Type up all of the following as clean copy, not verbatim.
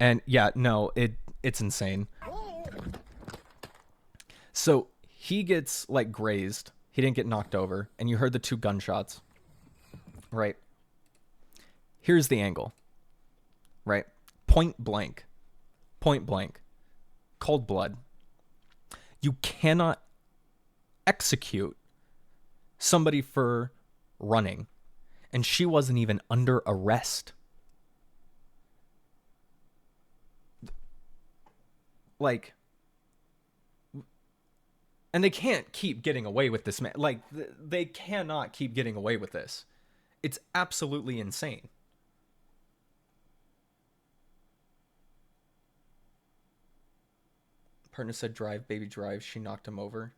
And yeah, no, it's insane. So he gets like grazed. He didn't get knocked over, and you heard the 2 gunshots. Right. Here's the angle. Right. Point blank. Point blank. Cold blood. You cannot execute somebody for running, and she wasn't even under arrest. Like, and they can't keep getting away with this, man. Like, they cannot keep getting away with this. It's absolutely insane. Partner said, drive, baby, drive. She knocked him over.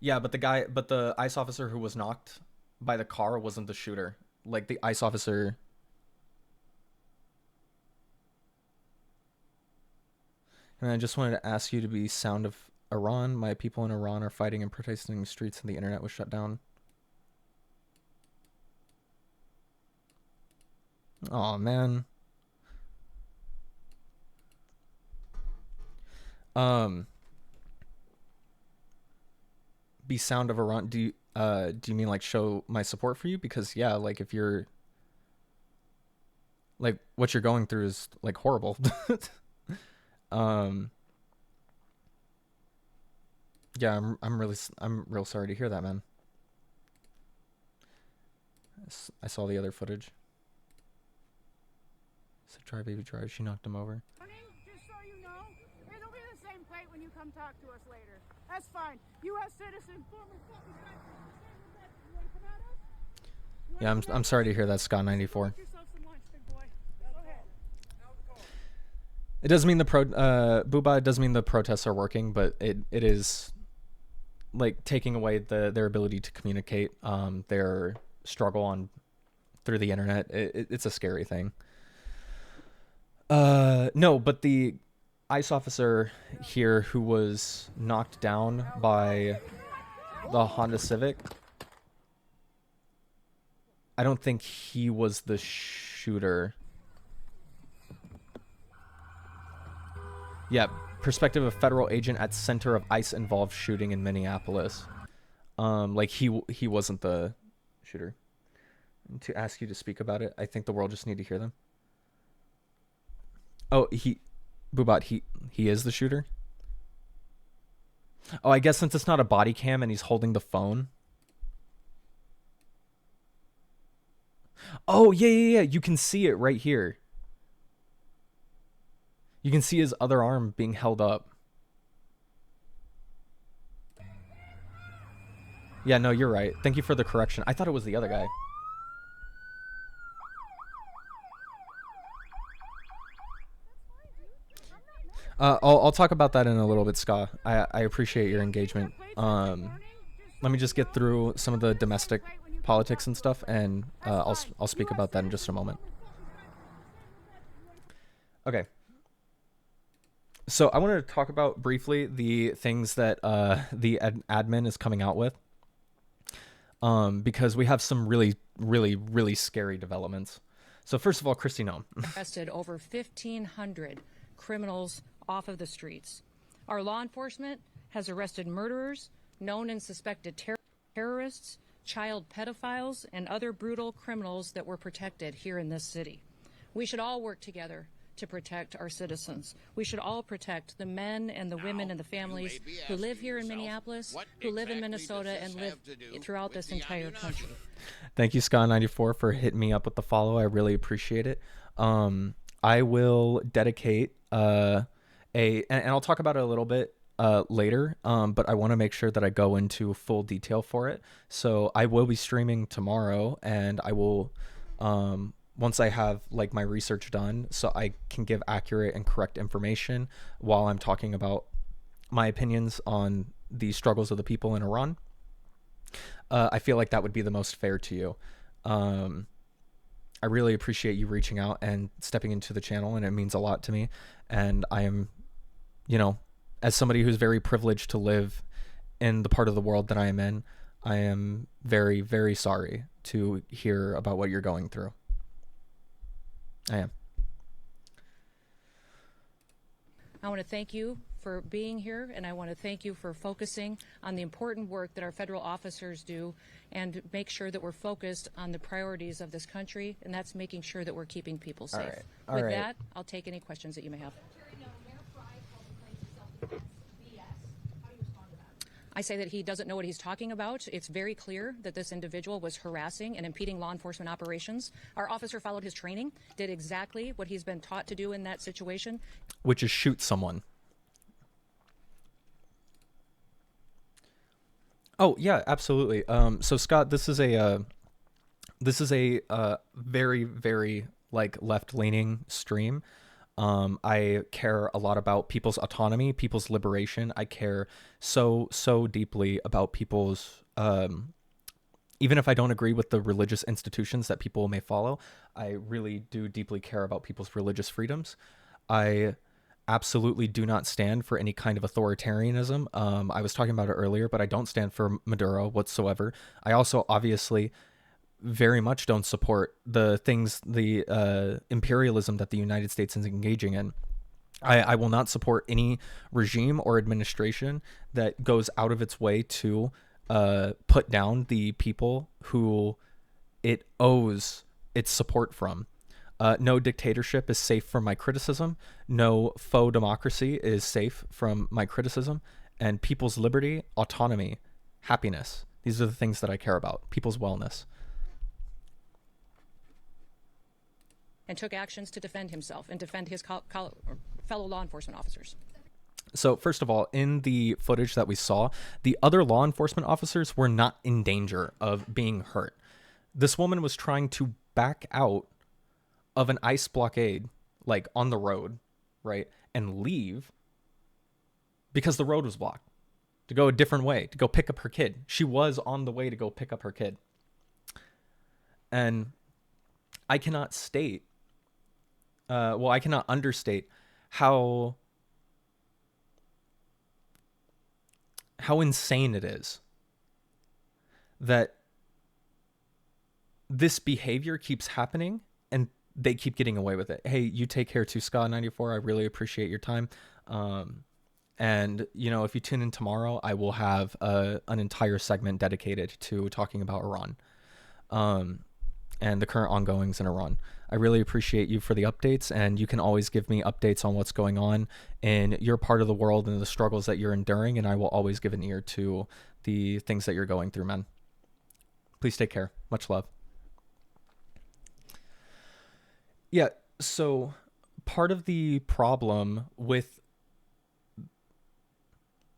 Yeah, but the ICE officer who was knocked by the car wasn't the shooter. Like, the ICE officer. And I just wanted to ask you to be sound of Iran. My people in Iran are fighting and protesting in the streets, and the internet was shut down. Oh man. Be sound of Iran. Do you mean like show my support for you? Because yeah, like if you're like what you're going through is like horrible. Yeah, I'm real sorry to hear that, man. I saw the other footage. Said drive, baby, drive. She knocked him over. Just so you know, it'll be the same plate when you come talk to us later. That's fine. U.S. citizen, former fucking country. You want to come at us? Yeah, I'm sorry to hear that, Scott 94. It doesn't mean the Booba, it doesn't mean the protests are working, but it is like taking away their ability to communicate, their struggle on through the internet. It's a scary thing. No, but the ICE officer here who was knocked down by the Honda Civic, I don't think he was the shooter. Yeah, perspective of federal agent at center of ICE involved shooting in Minneapolis. Like he wasn't the shooter. And to ask you to speak about it, I think the world just need to hear them. Oh, Boobat, he is the shooter? Oh, I guess since it's not a body cam and he's holding the phone. Oh, yeah. You can see it right here. You can see his other arm being held up. Yeah, no, you're right. Thank you for the correction. I thought it was the other guy. I'll talk about that in a little bit, Ska. I appreciate your engagement. Let me just get through some of the domestic politics and stuff, and I'll speak about that in just a moment. Okay. So I wanted to talk about briefly the things that the admin is coming out with, because we have some really scary developments. So first of all, Christy Nome arrested over 1,500 criminals off of the streets. Our law enforcement has arrested murderers, known and suspected terrorists, child pedophiles, and other brutal criminals that were protected here in this city. We should all work together to protect our citizens. We should all protect the men and the women and the families who live here in Minneapolis, who live in Minnesota, and live throughout this entire country. Thank you, Scott94, for hitting me up with the follow. I really appreciate it. I will dedicate and I'll talk about it a little bit later, but I want to make sure that I go into full detail for it. So I will be streaming tomorrow, and I will once I have like my research done, so I can give accurate and correct information while I'm talking about my opinions on the struggles of the people in Iran. I feel like that would be the most fair to you. I really appreciate you reaching out and stepping into the channel, and it means a lot to me. And I am, as somebody who's very privileged to live in the part of the world that I am in, I am very, very sorry to hear about what you're going through. I am. I want to thank you for being here, and I want to thank you for focusing on the important work that our federal officers do and make sure that we're focused on the priorities of this country, and that's making sure that we're keeping people safe. With that, I'll take any questions that you may have. I say that he doesn't know what he's talking about. It's very clear that this individual was harassing and impeding law enforcement operations. Our officer followed his training, did exactly what he's been taught to do in that situation, which is shoot someone. Oh yeah, absolutely. So Scott, this is a very, very like left-leaning stream. I care a lot about people's autonomy, people's liberation. I care so deeply about people's, even if I don't agree with the religious institutions that people may follow, I really do deeply care about people's religious freedoms. I absolutely do not stand for any kind of authoritarianism. I was talking about it earlier, but I don't stand for Maduro whatsoever. I also obviously very much don't support the things, the imperialism that the United States is engaging in. I will not support any regime or administration that goes out of its way to put down the people who it owes its support from. No dictatorship is safe from my criticism. No faux democracy is safe from my criticism. And people's liberty, autonomy, happiness. These are the things that I care about. People's wellness. and took actions to defend himself and defend his fellow law enforcement officers. So first of all, in the footage that we saw, the other law enforcement officers were not in danger of being hurt. This woman was trying to back out of an ICE blockade, like on the road, right, and leave because the road was blocked, to go a different way, to go pick up her kid. She was on the way to go pick up her kid. And I cannot state, I cannot understate how insane it is that this behavior keeps happening and they keep getting away with it. Hey, you take care too, Scott94. I really appreciate your time. And, you know, if you tune in tomorrow, I will have an entire segment dedicated to talking about Iran and the current ongoings in Iran. I really appreciate you for the updates, and you can always give me updates on what's going on in your part of the world and the struggles that you're enduring, and I will always give an ear to the things that you're going through, man. Please take care. Much love. Yeah, so part of the problem with...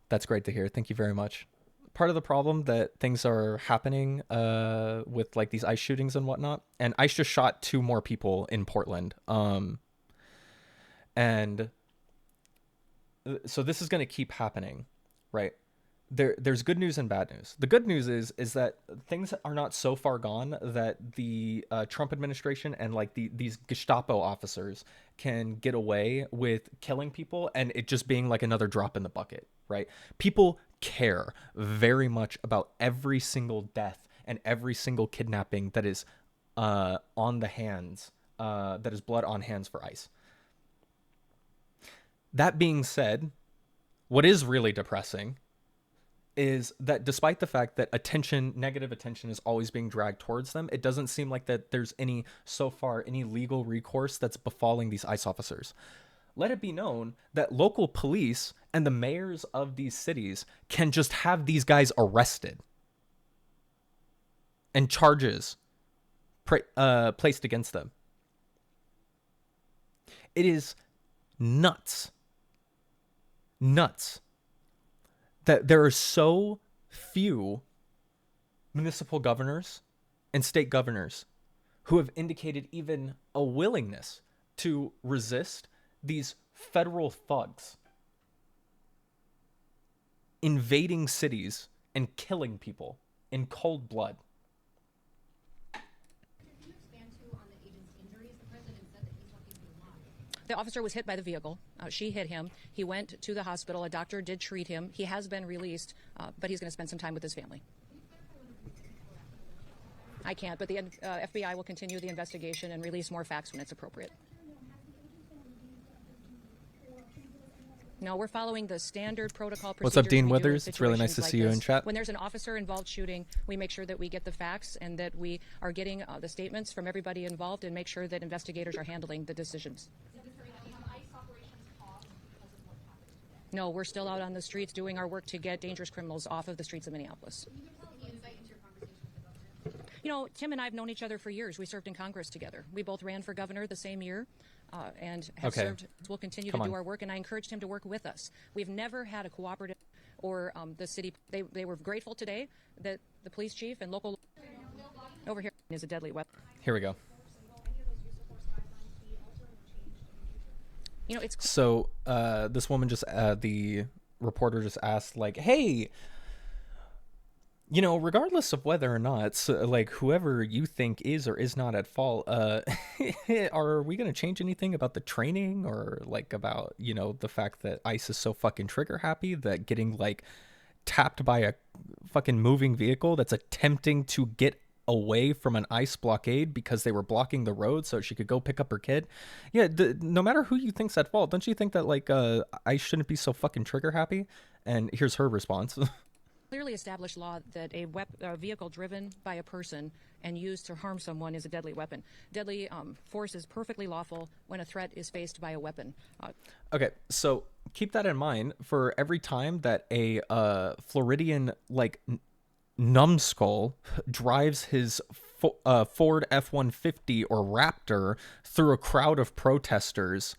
That's great to hear. Thank you very much. Part of the problem that things are happening with like these ICE shootings and whatnot, and ICE just shot 2 more people in Portland. And so this is going to keep happening, right? There's good news and bad news. The good news is that things are not so far gone that the Trump administration and like these Gestapo officers can get away with killing people and it just being like another drop in the bucket, right? People care very much about every single death and every single kidnapping that is on the hands, that is blood on hands for ICE. That being said, what is really depressing is that despite the fact that negative attention is always being dragged towards them, it doesn't seem like that there's any legal recourse that's befalling these ICE officers. Let it be known that local police and the mayors of these cities can just have these guys arrested and charges placed against them. It is nuts that there are so few municipal governors and state governors who have indicated even a willingness to resist these federal thugs invading cities and killing people in cold blood. The officer was hit by the vehicle. She hit him. He went to the hospital. A doctor did treat him. He has been released, but he's going to spend some time with his family. I can't, but the FBI will continue the investigation and release more facts when it's appropriate. No, we're following the standard protocol procedures. What's up, Dean we do in Withers? It's really nice situations to like see you this. in chat. When there's an officer-involved shooting, we make sure that we get the facts and that we are getting the statements from everybody involved and make sure that investigators are handling the decisions. No, we're still out on the streets doing our work to get dangerous criminals off of the streets of Minneapolis. You know, Tim and I have known each other for years. We served in Congress together. We both ran for governor the same year and have served. We'll continue to do our work, and I encouraged him to work with us. We've never had a cooperative or the city. They were grateful today that the police chief and local over here is a deadly weapon. Here we go. You know, it's so this woman just the reporter just asked, like, hey, you know, regardless of whether or not, so, like, whoever you think is or is not at fault, are we going to change anything about the training or, like, about, you know, the fact that ICE is so fucking trigger happy that getting, like, tapped by a fucking moving vehicle that's attempting to get away from an ICE blockade because they were blocking the road so she could go pick up her kid? Yeah, no matter who you think's at fault, don't you think that, like, ICE shouldn't be so fucking trigger happy? And here's her response. Clearly established law that a vehicle driven by a person and used to harm someone is a deadly weapon. Deadly force is perfectly lawful when a threat is faced by a weapon. Okay, so keep that in mind for every time that a Floridian, like, numbskull drives his Ford F-150 or Raptor through a crowd of protesters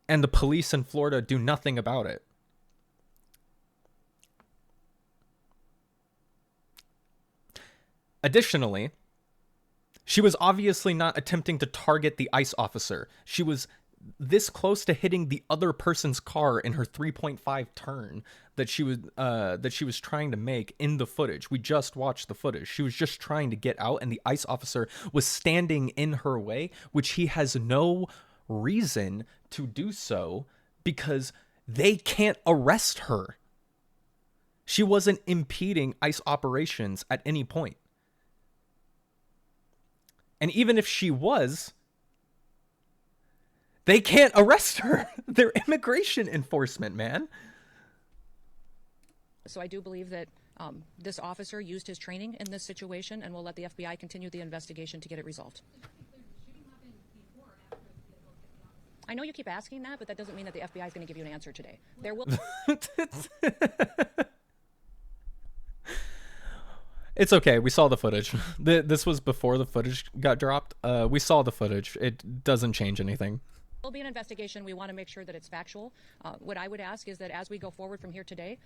and the police in Florida do nothing about it. Additionally, she was obviously not attempting to target the ICE officer. She was this close to hitting the other person's car in her 3.5 turn that she was trying to make in the footage. We just watched the footage. She was just trying to get out, and the ICE officer was standing in her way, which he has no reason to do so because they can't arrest her. She wasn't impeding ICE operations at any point. And even if she was, they can't arrest her. They're immigration enforcement, man. So I do believe that this officer used his training in this situation, and we'll let the FBI continue the investigation to get it resolved. I know you keep asking that, but that doesn't mean that the FBI is going to give you an answer today. There will. It's okay. We saw the footage. This was before the footage got dropped. We saw the footage. It doesn't change anything. There'll be an investigation. We want to make sure that it's factual. What I would ask is that as we go forward from here today,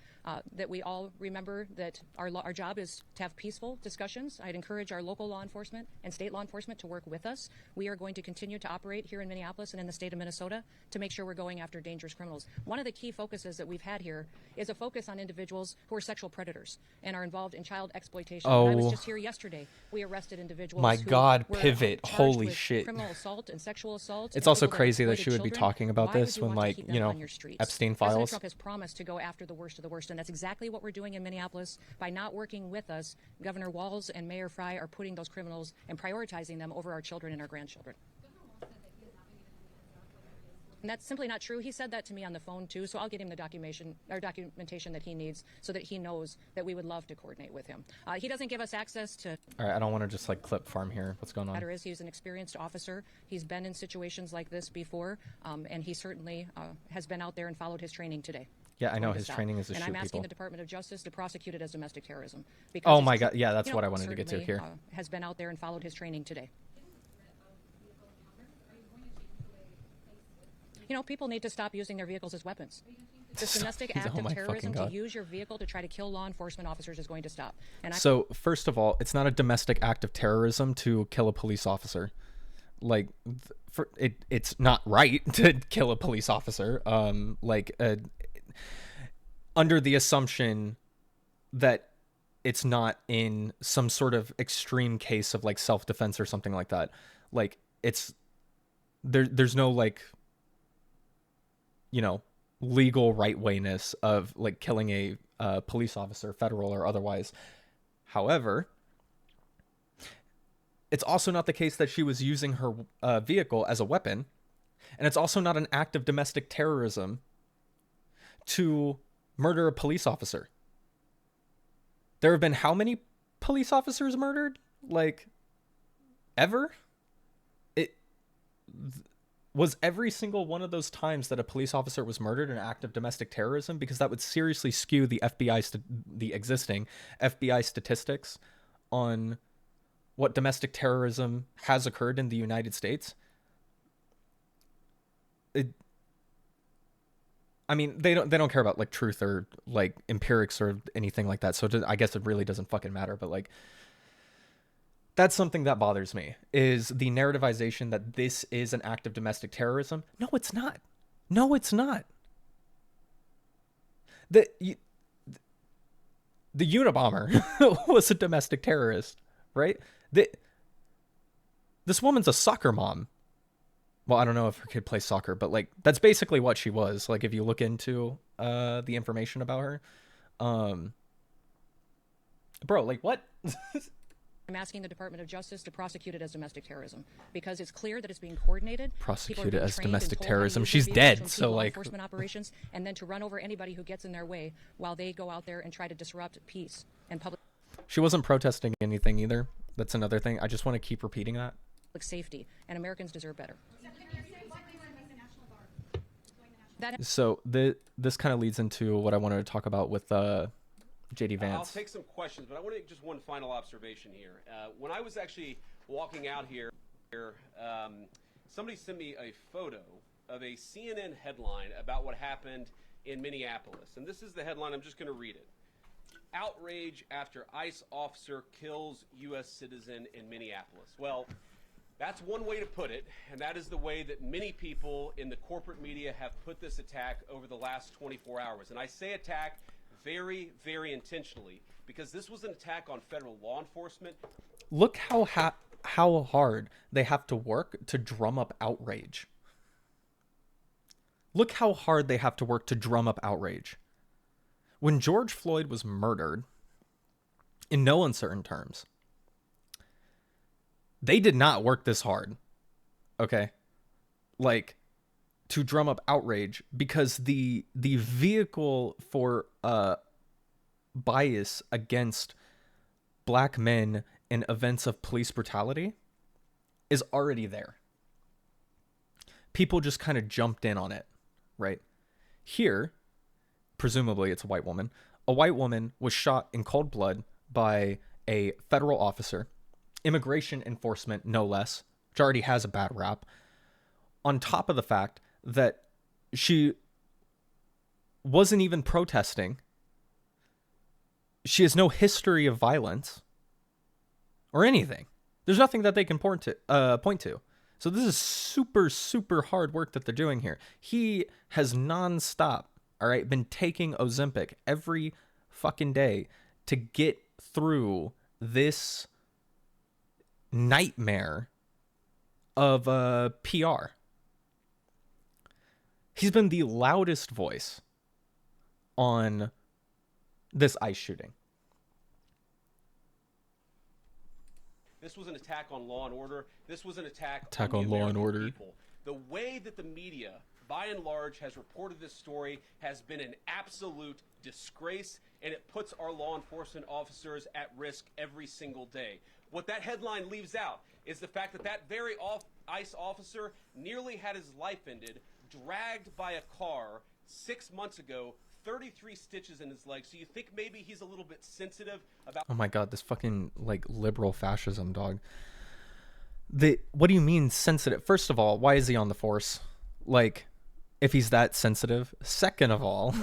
that we all remember that our job is to have peaceful discussions. I'd encourage our local law enforcement and state law enforcement to work with us. We are going to continue to operate here in Minneapolis and in the state of Minnesota to make sure we're going after dangerous criminals. One of the key focuses that we've had here is a focus on individuals who are sexual predators and are involved in child exploitation. Oh. I was just here yesterday. We arrested individuals My who God, were, pivot. charged Holy with shit. criminal assault and sexual assault. It's and also people crazy that exploited she would be children. talking about Why this would when, want to like, keep you them know, on your streets? Epstein President files. Trump has promised to go after the worst of the worst, and that's exactly what we're doing in Minneapolis. By not working with us, Governor Walz and Mayor Frey are putting those criminals and prioritizing them over our children and our grandchildren. And that's simply not true. He said that to me on the phone, too, so I'll get him the documentation that he needs so that he knows that we would love to coordinate with him. He doesn't give us access to... All right, I don't want to just, like, clip farm here. What's going on? Matter is, he's an experienced officer. He's been in situations like this before, and he certainly has been out there and followed his training today. Yeah, I know his training is to shoot people. And I'm asking people. the Department of Justice to prosecute it as domestic terrorism. Oh my God, yeah, that's what I wanted to get to certainly, here. Has been out there and followed his training today. You know, people need to stop using their vehicles as weapons. This domestic act of terrorism to use your vehicle to try to kill law enforcement officers is going to stop. And so, first of all, it's not a domestic act of terrorism to kill a police officer. Like, it's not right to kill a police officer. Under the assumption that it's not in some sort of extreme case of, like, self-defense or something like that. Like, there's no, like, you know, legal right-wayness of, like, killing a police officer, federal or otherwise. However, It's also not the case that she was using her vehicle as a weapon. And it's also not an act of domestic terrorism to murder a police officer. There have been how many police officers murdered? Like, ever? It was every single one of those times that a police officer was murdered an act of domestic terrorism, because that would seriously skew the the existing FBI statistics on what domestic terrorism has occurred in the United States. I mean, they don't care about like truth or like empirics or anything like that. So I guess it really doesn't fucking matter. But like, that's something that bothers me, is the narrativization that this is an act of domestic terrorism. No, it's not. No, it's not. The Unabomber was a domestic terrorist, right? This woman's a soccer mom. Well, I don't know if her kid plays soccer, but like that's basically what she was. Like if you look into the information about her, bro, like what? I'm asking the Department of Justice to prosecute it as domestic terrorism, because it's clear that it's being coordinated. Prosecute it as domestic terrorism. She's dead, so like enforcement operations, and then to run over anybody who gets in their way while they go out there and try to disrupt peace and public. She wasn't protesting anything either. That's another thing. I just want to keep repeating that. Safety, and Americans deserve better. So this kind of leads into what I wanted to talk about with JD Vance. I'll take some questions, but I want to make just one final observation here. When I was actually walking out here, somebody sent me a photo of a CNN headline about what happened in Minneapolis. And this is the headline. I'm just going to read it. Outrage after ICE officer kills U.S. citizen in Minneapolis. Well, that's one way to put it, and that is the way that many people in the corporate media have put this attack over the last 24 hours. And I say attack very, very intentionally, because this was an attack on federal law enforcement. Look how hard they have to work to drum up outrage. Look how hard they have to work to drum up outrage. When George Floyd was murdered, in no uncertain terms, they did not work this hard, okay? Like, to drum up outrage, because the vehicle for bias against black men in events of police brutality is already there. People just kind of jumped in on it, right? Here, presumably it's a white woman. A white woman was shot in cold blood by a federal officer, immigration enforcement no less, which already has a bad rap, on top of the fact that she wasn't even protesting. She has no history of violence or anything. There's nothing that they can point to. So this is super, super hard work that they're doing here. He has nonstop, all right, been taking Ozempic every fucking day to get through this nightmare of PR. He's been the loudest voice on this ICE shooting. This was an attack on law and order. This was an attack on law and order. People. The way that the media, by and large, has reported this story has been an absolute disgrace, and it puts our law enforcement officers at risk every single day. What that headline leaves out is the fact that that very ICE officer nearly had his life ended, dragged by a car 6 months ago, 33 stitches in his leg. So you think maybe he's a little bit sensitive about... Oh my god, this fucking like liberal fascism, dog. What do you mean sensitive? First of all, why is he on the force? Like, if he's that sensitive. Second of all,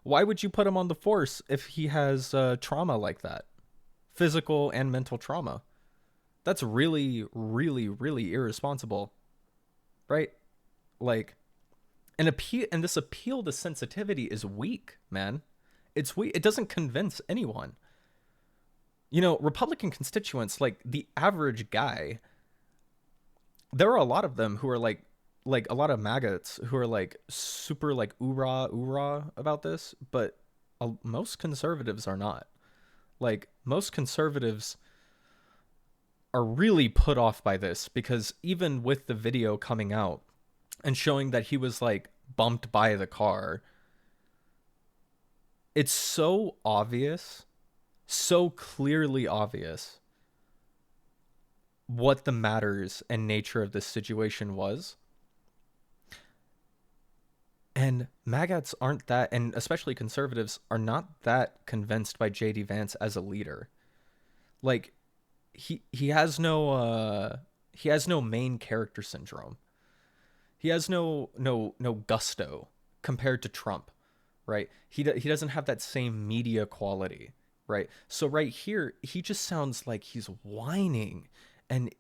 why would you put him on the force if he has trauma like that? Physical and mental trauma. That's really, really, really irresponsible. Right? Like, and this appeal to sensitivity is weak, man. It's weak. It doesn't convince anyone. You know, Republican constituents, like the average guy, there are a lot of them who are like a lot of maggots who are like super like oorah about this, but most conservatives are not. Like, most conservatives are really put off by this, because even with the video coming out and showing that he was like bumped by the car, it's so obvious, so clearly obvious what the matters and nature of this situation was. And maggots aren't that, and especially conservatives are not that convinced by JD Vance as a leader. Like, he has no main character syndrome. He has no gusto compared to Trump, right? He doesn't have that same media quality, right? So right here, he just sounds like he's whining and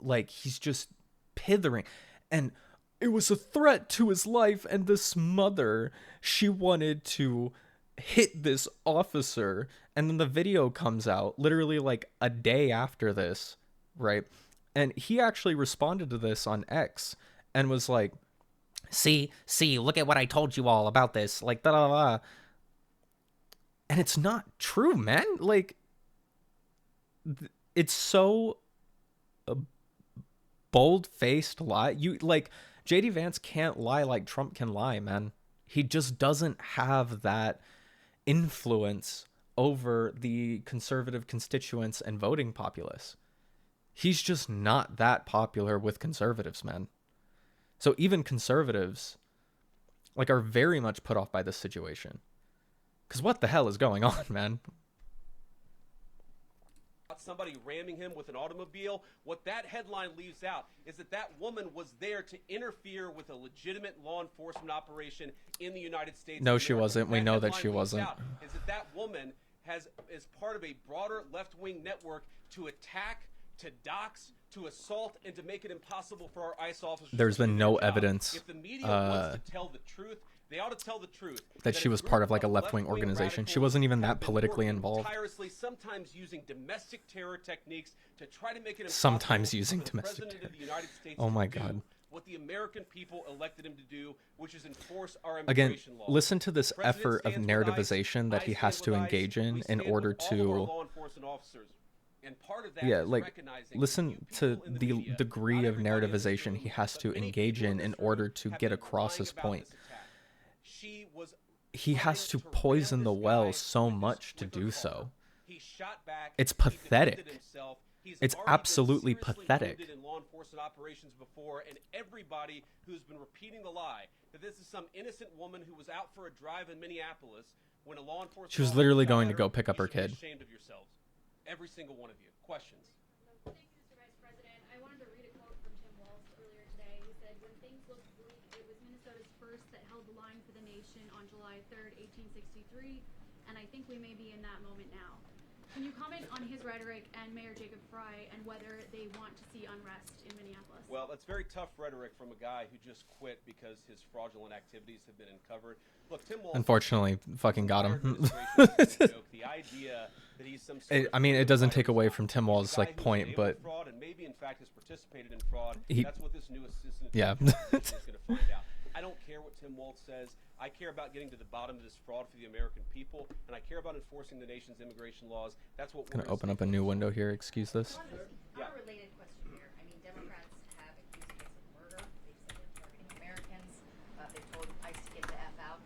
like he's just pithering, and it was a threat to his life, and this mother, she wanted to hit this officer. And then the video comes out literally like a day after this, right? And he actually responded to this on X and was like, see, look at what I told you all about this, like da da da. And it's not true, man. Like, it's so bold-faced lie. You like, JD Vance can't lie like Trump can lie, man. He just doesn't have that influence over the conservative constituents and voting populace. He's just not that popular with conservatives, man. So even conservatives like are very much put off by this situation. Because what the hell is going on, man? Somebody ramming him with an automobile. What that headline leaves out is that that woman was there to interfere with a legitimate law enforcement operation in the United States. No, she wasn't. We know that she wasn't. Is that that woman is part of a broader left-wing network to attack, to dox, to assault, and to make it impossible for our ICE officers. There's been no evidence. If the media wants to tell the truth, they ought to tell the truth that she was part of like a left-wing organization. She wasn't even that politically involved. Tirelessly, sometimes using domestic terror techniques to try to make it sometimes using domestic terror. Oh my God. What the American people elected him to do, which is enforce our Again, immigration laws. listen to this effort of narrativization that he has to engage in order to, yeah, like, listen to the degree of narrativization he has to engage in order to get across his point. He has to poison the well so much to do so. It's pathetic. It's absolutely pathetic. In law enforcement operations before, and everybody who's been repeating the lie that this is some innocent woman who was out for a drive in Minneapolis when a law enforcement she was literally going to go pick up her kid. Ashamed of yourselves, every single one of you. Questions? Thank you, Mr. Vice President. I wanted to read a quote from Tim Walz earlier today. He said, "When things looked bleak, it was Minnesota's first that held the line for the nation on July 3rd, 1863, and I think we may be in that moment now." Can you comment on his rhetoric and Mayor Jacob Frey and whether they want to see unrest in Minneapolis? Well, that's very tough rhetoric from a guy who just quit because his fraudulent activities have been uncovered. Look, Tim Walz, unfortunately, fucking got him. The idea that he's some sort of, I mean, it doesn't take away from Tim Walz's like point, but fraud and maybe in fact has participated in fraud. That's what this new assistant yeah is going to find out. I don't care what Tim Walz says. I care about getting to the bottom of this fraud for the American people, and I care about enforcing the nation's immigration laws. That's what we're going to open up a new window here. Excuse this. On a related question here, I mean, Democrats have accused ICE of murder. They've said they're targeting Americans. They've told ICE to get the F out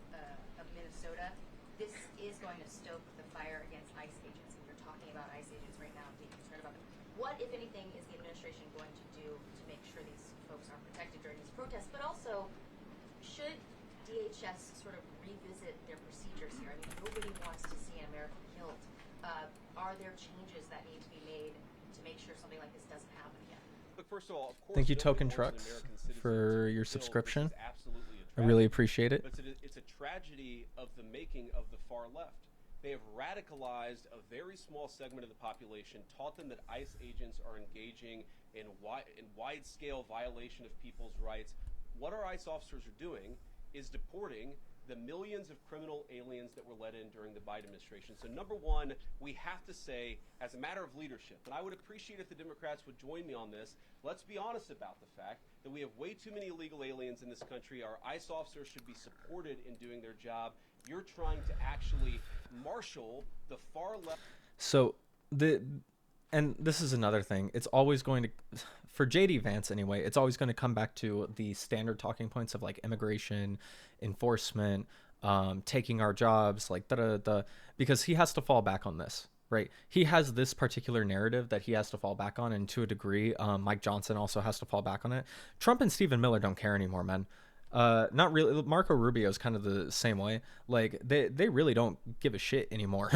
of Minnesota. This is going to stoke the fire against ICE agents. And you're talking about ICE agents right now, being concerned about them. What, if anything, is the administration going to do to make sure these folks are protected during these protests? But also, should DHS sort of revisit their procedures here? I mean, nobody wants to see an American killed. Are there changes that need to be made to make sure something like this doesn't happen again? Look, first of all, of course, Thank you, Token Trucks, for your subscription. I really appreciate it. But it's a tragedy of the making of the far left. They have radicalized a very small segment of the population, taught them that ICE agents are engaging in wide-scale violation of people's rights. What our ICE officers are doing is deporting the millions of criminal aliens that were let in during the Biden administration. So number one, we have to say, as a matter of leadership, and I would appreciate if the Democrats would join me on this, let's be honest about the fact that we have way too many illegal aliens in this country. Our ICE officers should be supported in doing their job. You're trying to actually marshal the far left. So and this is another thing. It's always going to, for JD Vance anyway, it's always going to come back to the standard talking points of like immigration, enforcement, taking our jobs, like da da da, because he has to fall back on this, right? He has this particular narrative that he has to fall back on, and to a degree, Mike Johnson also has to fall back on it. Trump and Stephen Miller don't care anymore, man. Not really. Marco Rubio is kind of the same way. Like they really don't give a shit anymore.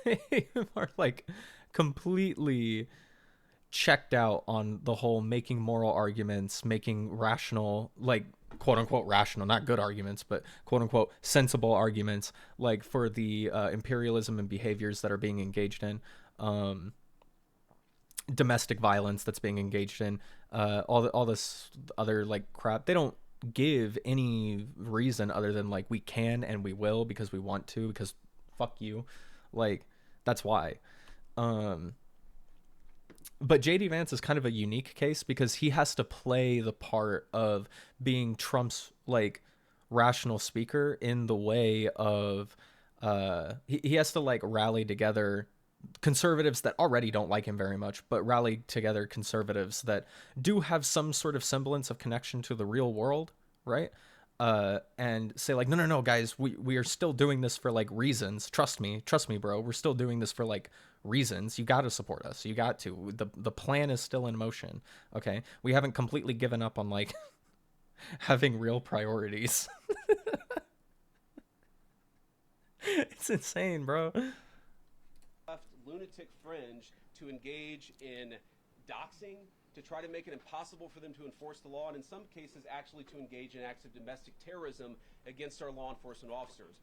They are like completely checked out on the whole making moral arguments, making rational, like quote unquote rational, not good arguments, but quote unquote sensible arguments, like for the imperialism and behaviors that are being engaged in, domestic violence that's being engaged in, all this other like crap. They don't give any reason other than like we can and we will because we want to, because fuck you, like that's why. But JD Vance is kind of a unique case because he has to play the part of being Trump's like rational speaker in the way of he has to like rally together conservatives that already don't like him very much, but rally together conservatives that do have some sort of semblance of connection to the real world, right? And say like, no, guys, we are still doing this for like reasons. Trust me, bro. We're still doing this for like reasons. You got to support us. You got to. The plan is still in motion. Okay, we haven't completely given up on like having real priorities. It's insane, bro. Lunatic fringe to engage in doxing, to try to make it impossible for them to enforce the law, and in some cases actually to engage in acts of domestic terrorism against our law enforcement officers.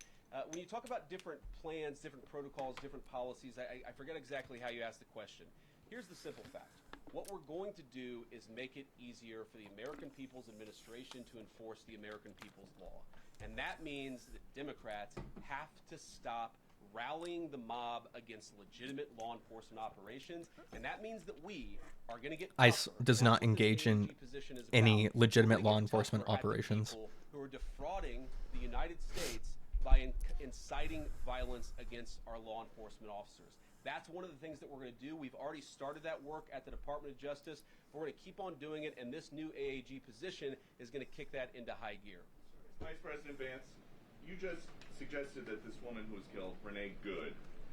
When you talk about different plans, different protocols, different policies, I forget exactly how you asked the question. Here's the simple fact. What we're going to do is make it easier for the American People's Administration to enforce the American People's law. And that means that Democrats have to stop rallying the mob against legitimate law enforcement operations, and that means that we are going to get ICE does not engage in any legitimate law enforcement operations. Who are defrauding the United States by inciting violence against our law enforcement officers. That's one of the things that we're going to do. We've already started that work at the Department of Justice. We're going to keep on doing it, and this new AAG position is going to kick that into high gear. Vice President Vance, you just suggested that this woman who was killed, Renee Good,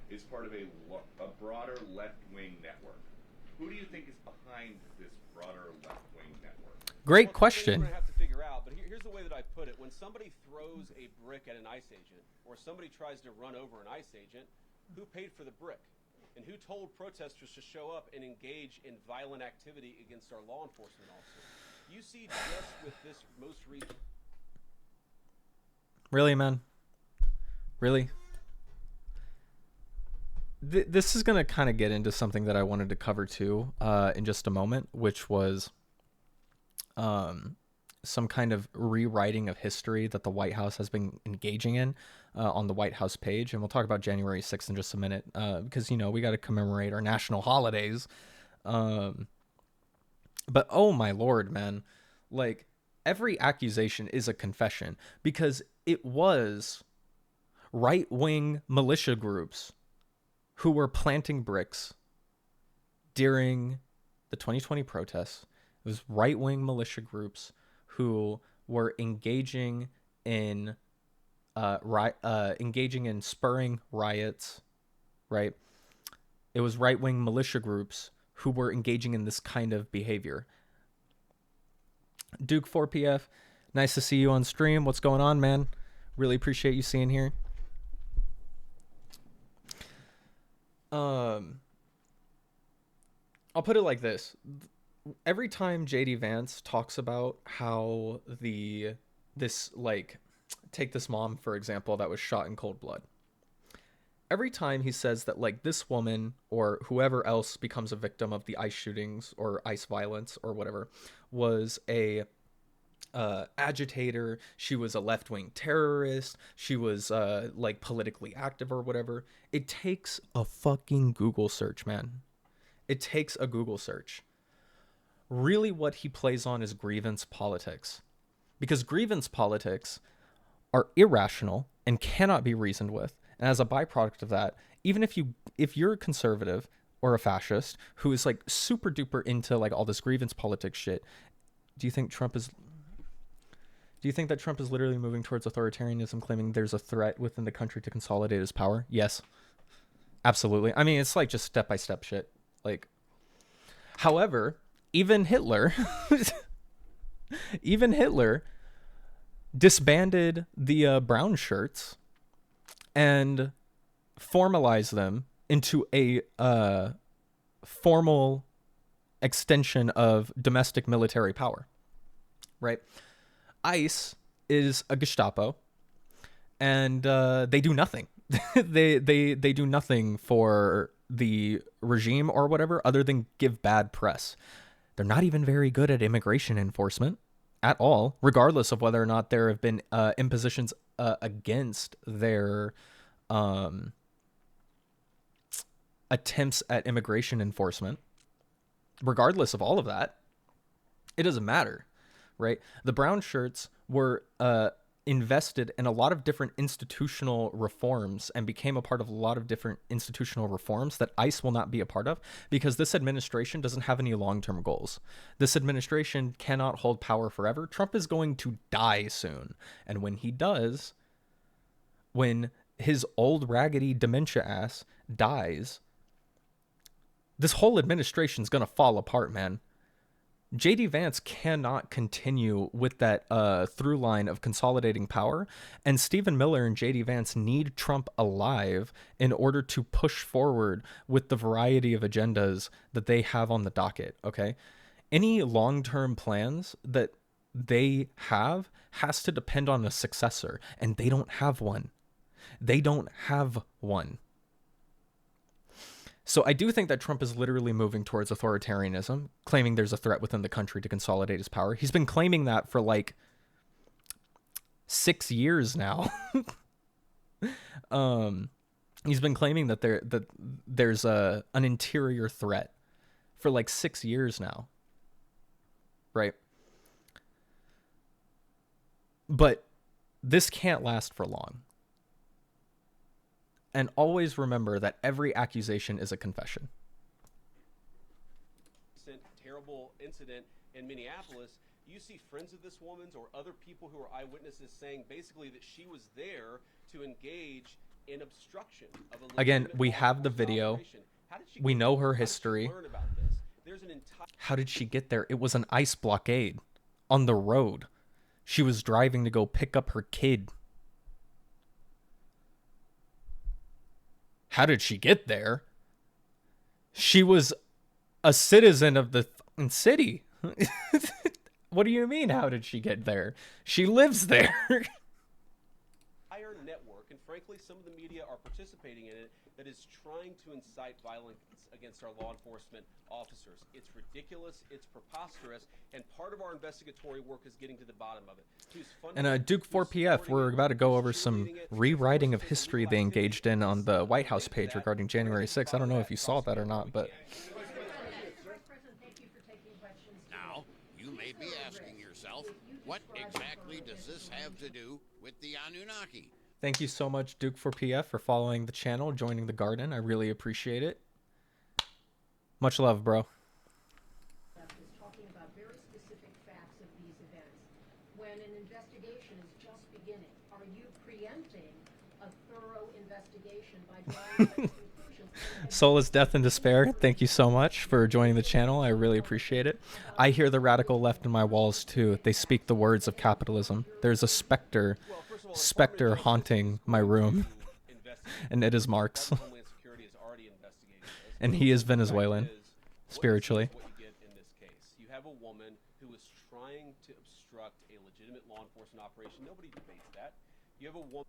is part of a broader left-wing network. Who do you think is behind this broader left-wing network? Great question. We're going to have to figure out, but here's the way that I put it. When somebody throws a brick at an ICE agent, or somebody tries to run over an ICE agent, who paid for the brick? And who told protesters to show up and engage in violent activity against our law enforcement officers? You see just with this most recent... Really, man? Really? This is going to kind of get into something that I wanted to cover too in just a moment, which was some kind of rewriting of history that the White House has been engaging in on the White House page. And we'll talk about January 6th in just a minute because, you know, we got to commemorate our national holidays. But oh my Lord, man, like every accusation is a confession because it was right-wing militia groups who were planting bricks during the 2020 protests. It was right-wing militia groups who were engaging in spurring riots, right? It was right-wing militia groups who were engaging in this kind of behavior. Duke 4PF, nice to see you on stream. What's going on, man? Really appreciate you seeing here. I'll put it like this. Every time JD Vance talks about how this like take this mom for example that was shot in cold blood, every time he says that like this woman or whoever else becomes a victim of the ICE shootings or ICE violence or whatever was a agitator, she was a left-wing terrorist, she was like politically active or whatever, it takes a fucking Google search, man. It takes a Google search. Really what he plays on is grievance politics, because grievance politics are irrational and cannot be reasoned with. And as a byproduct of that, even if you're a conservative or a fascist who is like super duper into like all this grievance politics shit, do you think that Trump is literally moving towards authoritarianism, claiming there's a threat within the country to consolidate his power? Yes, absolutely. I mean, it's like just step by step shit. Like, however, even Hitler, even Hitler disbanded the brown shirts and formalized them into a formal extension of domestic military power, right? ICE is a Gestapo, and they do nothing. they do nothing for the regime or whatever other than give bad press. They're not even very good at immigration enforcement at all, regardless of whether or not there have been impositions against their attempts at immigration enforcement. Regardless of all of that, it doesn't matter, right? The brown shirts were invested in a lot of different institutional reforms and became a part of a lot of different institutional reforms that ICE will not be a part of because this administration doesn't have any long-term goals. This administration cannot hold power forever. Trump is going to die soon. And when he does, when his old raggedy dementia ass dies, this whole administration is going to fall apart, man. JD Vance cannot continue with that through line of consolidating power, and Stephen Miller and JD Vance need Trump alive in order to push forward with the variety of agendas that they have on the docket, okay? Any long-term plans that they have has to depend on a successor, and they don't have one. They don't have one. So I do think that Trump is literally moving towards authoritarianism, claiming there's a threat within the country to consolidate his power. He's been claiming that for like 6 years now. He's been claiming that there's an interior threat for like 6 years now. Right? But this can't last for long. And always remember that every accusation is a confession. Terrible incident in Minneapolis. You see friends of this woman's or other people who are eyewitnesses saying basically that she was there to engage in obstruction of a Again, we have the video. We know her history. How did she get there? It was an ICE blockade on the road. She was driving to go pick up her kid. How did she get there? She was a citizen of the city. What do you mean, how did she get there? She lives there. Entire network, and frankly, some of the media are participating in it, that is trying to incite violence against our law enforcement officers. It's ridiculous, it's preposterous, and part of our investigatory work is getting to the bottom of it. And Duke 4PF, we're about to go over some rewriting of history they engaged in on the White House page regarding January 6th. I don't know if you saw that or not, but... Now, you may be asking yourself, what exactly does this have to do with the Anunnaki? Thank you so much, Duke 4PF, for following the channel, joining the garden. I really appreciate it. Much love, bro. Is talking about very specific facts of these events. When an investigation is just beginning, are you preempting a thorough investigation by drawing conclusions? Soulless Death and Despair, thank you so much for joining the channel. I really appreciate it. I hear the radical left in my walls too. They speak the words of capitalism. There's a specter haunting my room, and it is Marx. And he is Venezuelan, spiritually. What you get in this case. You have a woman who is trying to obstruct a legitimate law enforcement operation. Nobody debates that. You have a woman...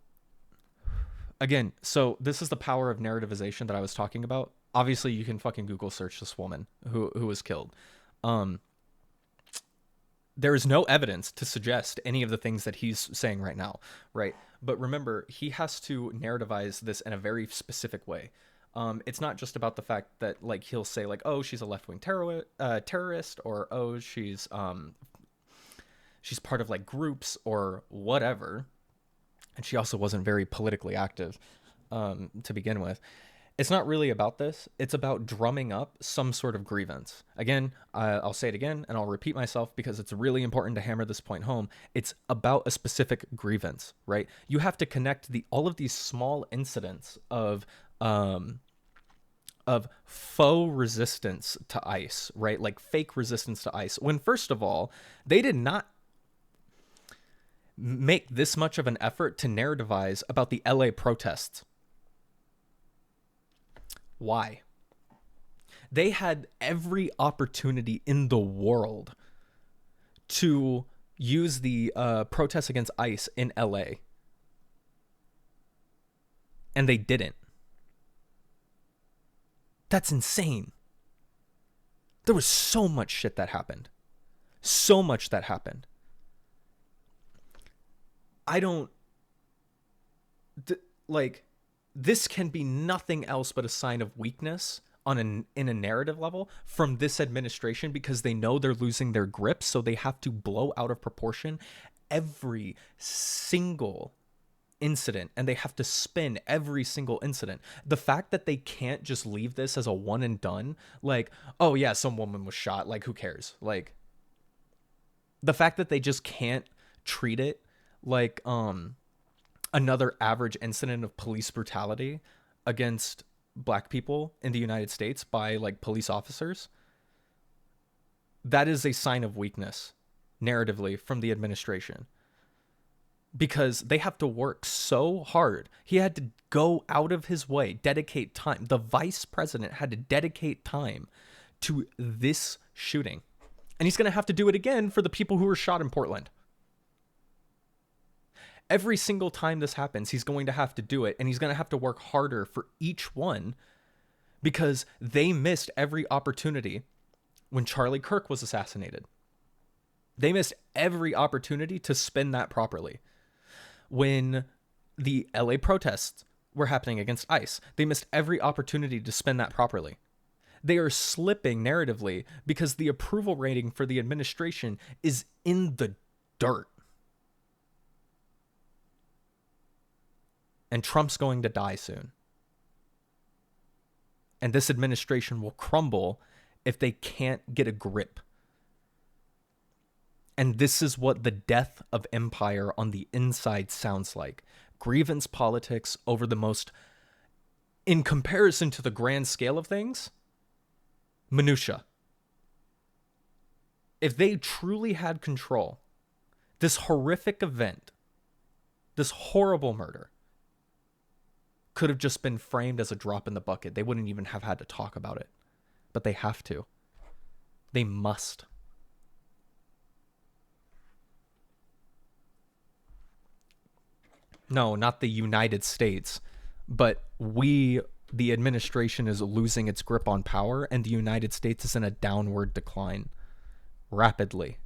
Again, so this is the power of narrativization that I was talking about. Obviously, you can fucking Google search this woman who was killed. There is no evidence to suggest any of the things that he's saying right now, right? But remember, he has to narrativize this in a very specific way. It's not just about the fact that, like, he'll say, like, oh, she's a left-wing terrorist, or oh, she's part of, like, groups or whatever. And she also wasn't very politically active to begin with. It's not really about this. It's about drumming up some sort of grievance. Again, I'll say it again and I'll repeat myself because it's really important to hammer this point home. It's about a specific grievance, right? You have to connect all of these small incidents of faux resistance to ICE, right? Like fake resistance to ICE. When first of all, they did not make this much of an effort to narrativize about the LA protests. Why? They had every opportunity in the world to use the protests against ICE in LA. And they didn't. That's insane. There was so much shit that happened. So much that happened. This can be nothing else but a sign of weakness in a narrative level from this administration, because they know they're losing their grip, so they have to blow out of proportion every single incident, and they have to spin every single incident. The fact that they can't just leave this as a one and done, like, oh yeah, some woman was shot, like who cares? Like, the fact that they just can't treat it like another average incident of police brutality against black people in the United States by like police officers, that is a sign of weakness narratively from the administration, because they have to work so hard. He had to go out of his way, dedicate time. The vice president had to dedicate time to this shooting, and he's going to have to do it again for the people who were shot in Portland. Every single time this happens, he's going to have to do it, and he's going to have to work harder for each one, because they missed every opportunity when Charlie Kirk was assassinated. They missed every opportunity to spin that properly. When the LA protests were happening against ICE, they missed every opportunity to spin that properly. They are slipping narratively because the approval rating for the administration is in the dirt. And Trump's going to die soon. And this administration will crumble if they can't get a grip. And this is what the death of empire on the inside sounds like. Grievance politics over the most, in comparison to the grand scale of things, minutia. If they truly had control, this horrific event, this horrible murder, could have just been framed as a drop in the bucket. They wouldn't even have had to talk about it. But they have to. They must. No, not the United States, but the administration is losing its grip on power, and the United States is in a downward decline. Rapidly.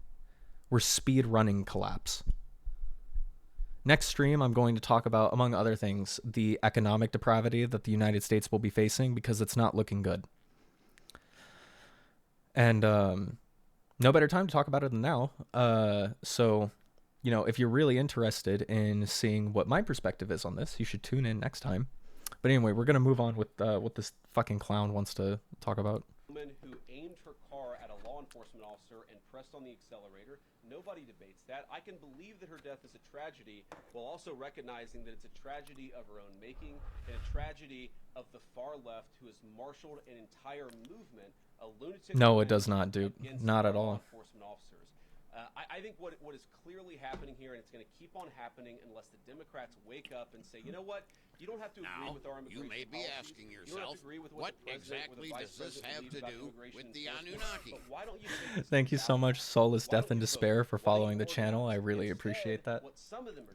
We're speed running collapse. Next stream, I'm going to talk about, among other things, the economic depravity that the United States will be facing, because it's not looking good. And no better time to talk about it than now. So, you know, if you're really interested in seeing what my perspective is on this, you should tune in next time. But anyway, we're going to move on with what this fucking clown wants to talk about. Woman who aimed her car at a law enforcement officer and pressed on the accelerator. Nobody debates that. I can believe that her death is a tragedy, while also recognizing that it's a tragedy of her own making, and a tragedy of the far left who has marshaled an entire movement, a lunatic. No, it does not, dude. Not at all. Law enforcement officers. I think what is clearly happening here, and it's going to keep on happening unless the Democrats wake up and say, you know what, you don't have to agree with our immigration you may be policies. asking You don't have yourself, to agree with what the president or the exactly vice does this president have believes to about do immigration with the enforcement. Anunnaki? But why don't you take this Thank you so much, Soulless Why Death don't and you Despair, vote? for Why don't following you the channel. I organize? really Instead, appreciate that. What some of them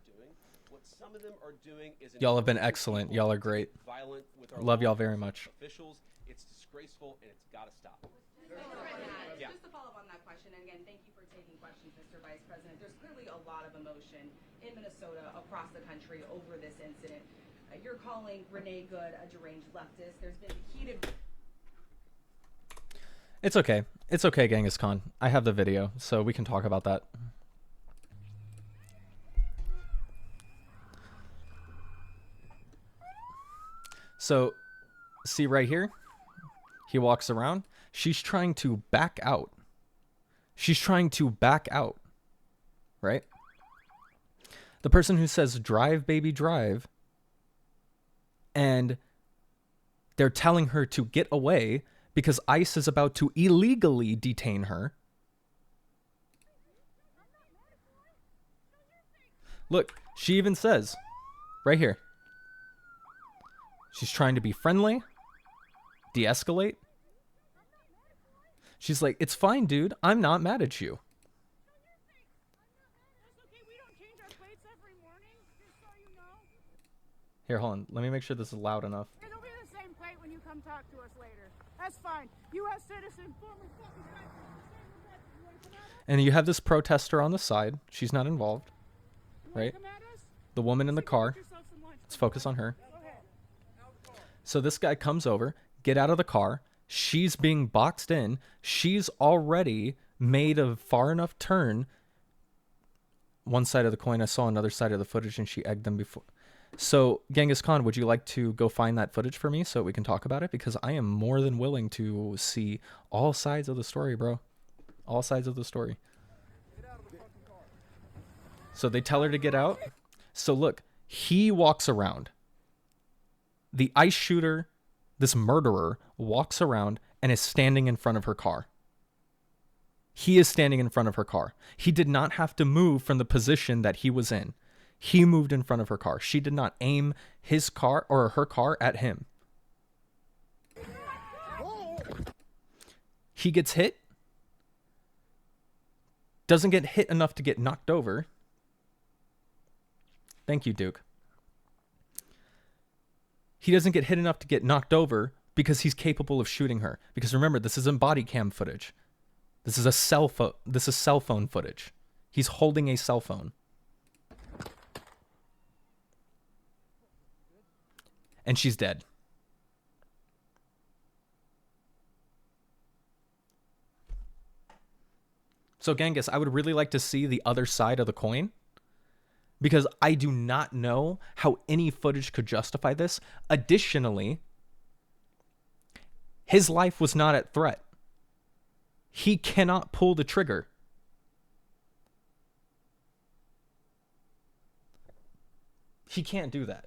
are doing is Y'all have been encouraging excellent. people Y'all are to great. get violent with our Love law y'all very enforcement much. Officials, it's disgraceful and it's got to stop. Yeah. Just to follow up on that question, and again, thank you for taking questions, Mr. Vice President. There's clearly a lot of emotion in Minnesota, across the country, over this incident. You're calling Renee Good a deranged leftist. There's been heated... It's okay. It's okay, Genghis Khan. I have the video, so we can talk about that. So See right here? He walks around. She's trying to back out. She's trying to back out, right? The person who says, drive, baby, drive, and they're telling her to get away because ICE is about to illegally detain her. Look, she even says, right here, she's trying to be friendly, de-escalate. She's like, it's fine, dude. I'm not mad at you. Here, hold on. Let me make sure this is loud enough. It'll be the same plate when you come talk to us later. That's fine. U.S. citizen, former fucking country. You wanna come at us? And you have this protester on the side. She's not involved, right? Come at us? The woman in the car. Get yourself some lunch. Let's focus on her. Go ahead. So this guy comes over, get out of the car. She's being boxed in. She's already made a far enough turn. One side of the coin, I saw another side of the footage, and she egged them before. So, Genghis Khan, would you like to go find that footage for me so we can talk about it? Because I am more than willing to see all sides of the story, bro. All sides of the story. So they tell her to get out. So look, he walks around. The ICE shooter, this murderer, walks around and is standing in front of her car. He is standing in front of her car. He did not have to move from the position that he was in. He moved in front of her car. She did not aim his car or her car at him. He gets hit. Doesn't get hit enough to get knocked over. Thank you, Duke. He doesn't get hit enough to get knocked over because he's capable of shooting her. Because remember, this isn't body cam footage. This is a cell phone. This is cell phone footage. He's holding a cell phone. And she's dead. So Genghis, I would really like to see the other side of the coin, because I do not know how any footage could justify this. Additionally, his life was not at threat. He cannot pull the trigger. He can't do that.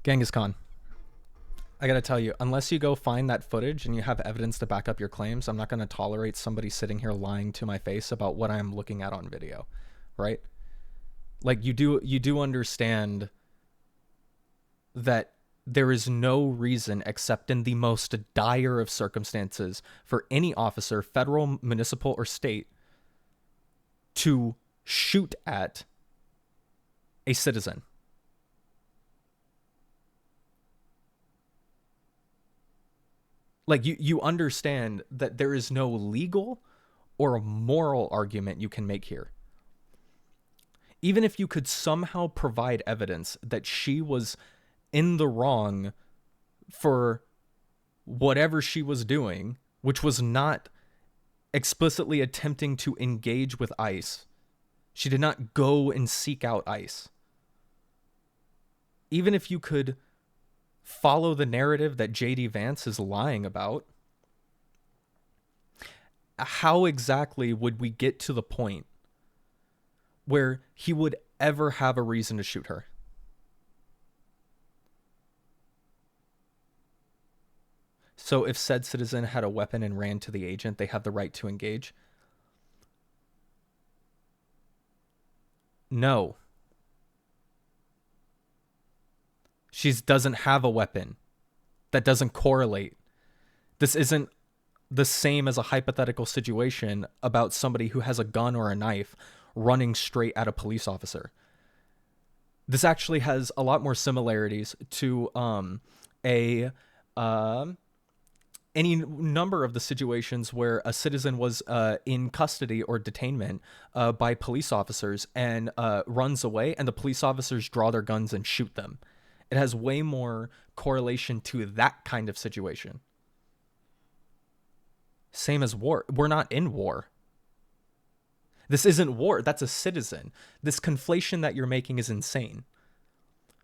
Genghis Khan, I gotta tell you, unless you go find that footage and you have evidence to back up your claims, I'm not gonna tolerate somebody sitting here lying to my face about what I'm looking at on video, right? Like, you do understand that there is no reason except in the most dire of circumstances for any officer, federal, municipal, or state, to shoot at a citizen. Like, you understand that there is no legal or a moral argument you can make here. Even if you could somehow provide evidence that she was in the wrong for whatever she was doing, which was not explicitly attempting to engage with ICE. She did not go and seek out ICE. Even if you could follow the narrative that J.D. Vance is lying about, how exactly would we get to the point where he would ever have a reason to shoot her? So if said citizen had a weapon and ran to the agent, they have the right to engage? No. She doesn't have a weapon. That doesn't correlate. This isn't the same as a hypothetical situation about somebody who has a gun or a knife running straight at a police officer. This actually has a lot more similarities to any number of the situations where a citizen was in custody or detainment by police officers and runs away, and the police officers draw their guns and shoot them. It has way more correlation to that kind of situation. Same as war. We're not in war. This isn't war. That's a citizen. This conflation that you're making is insane.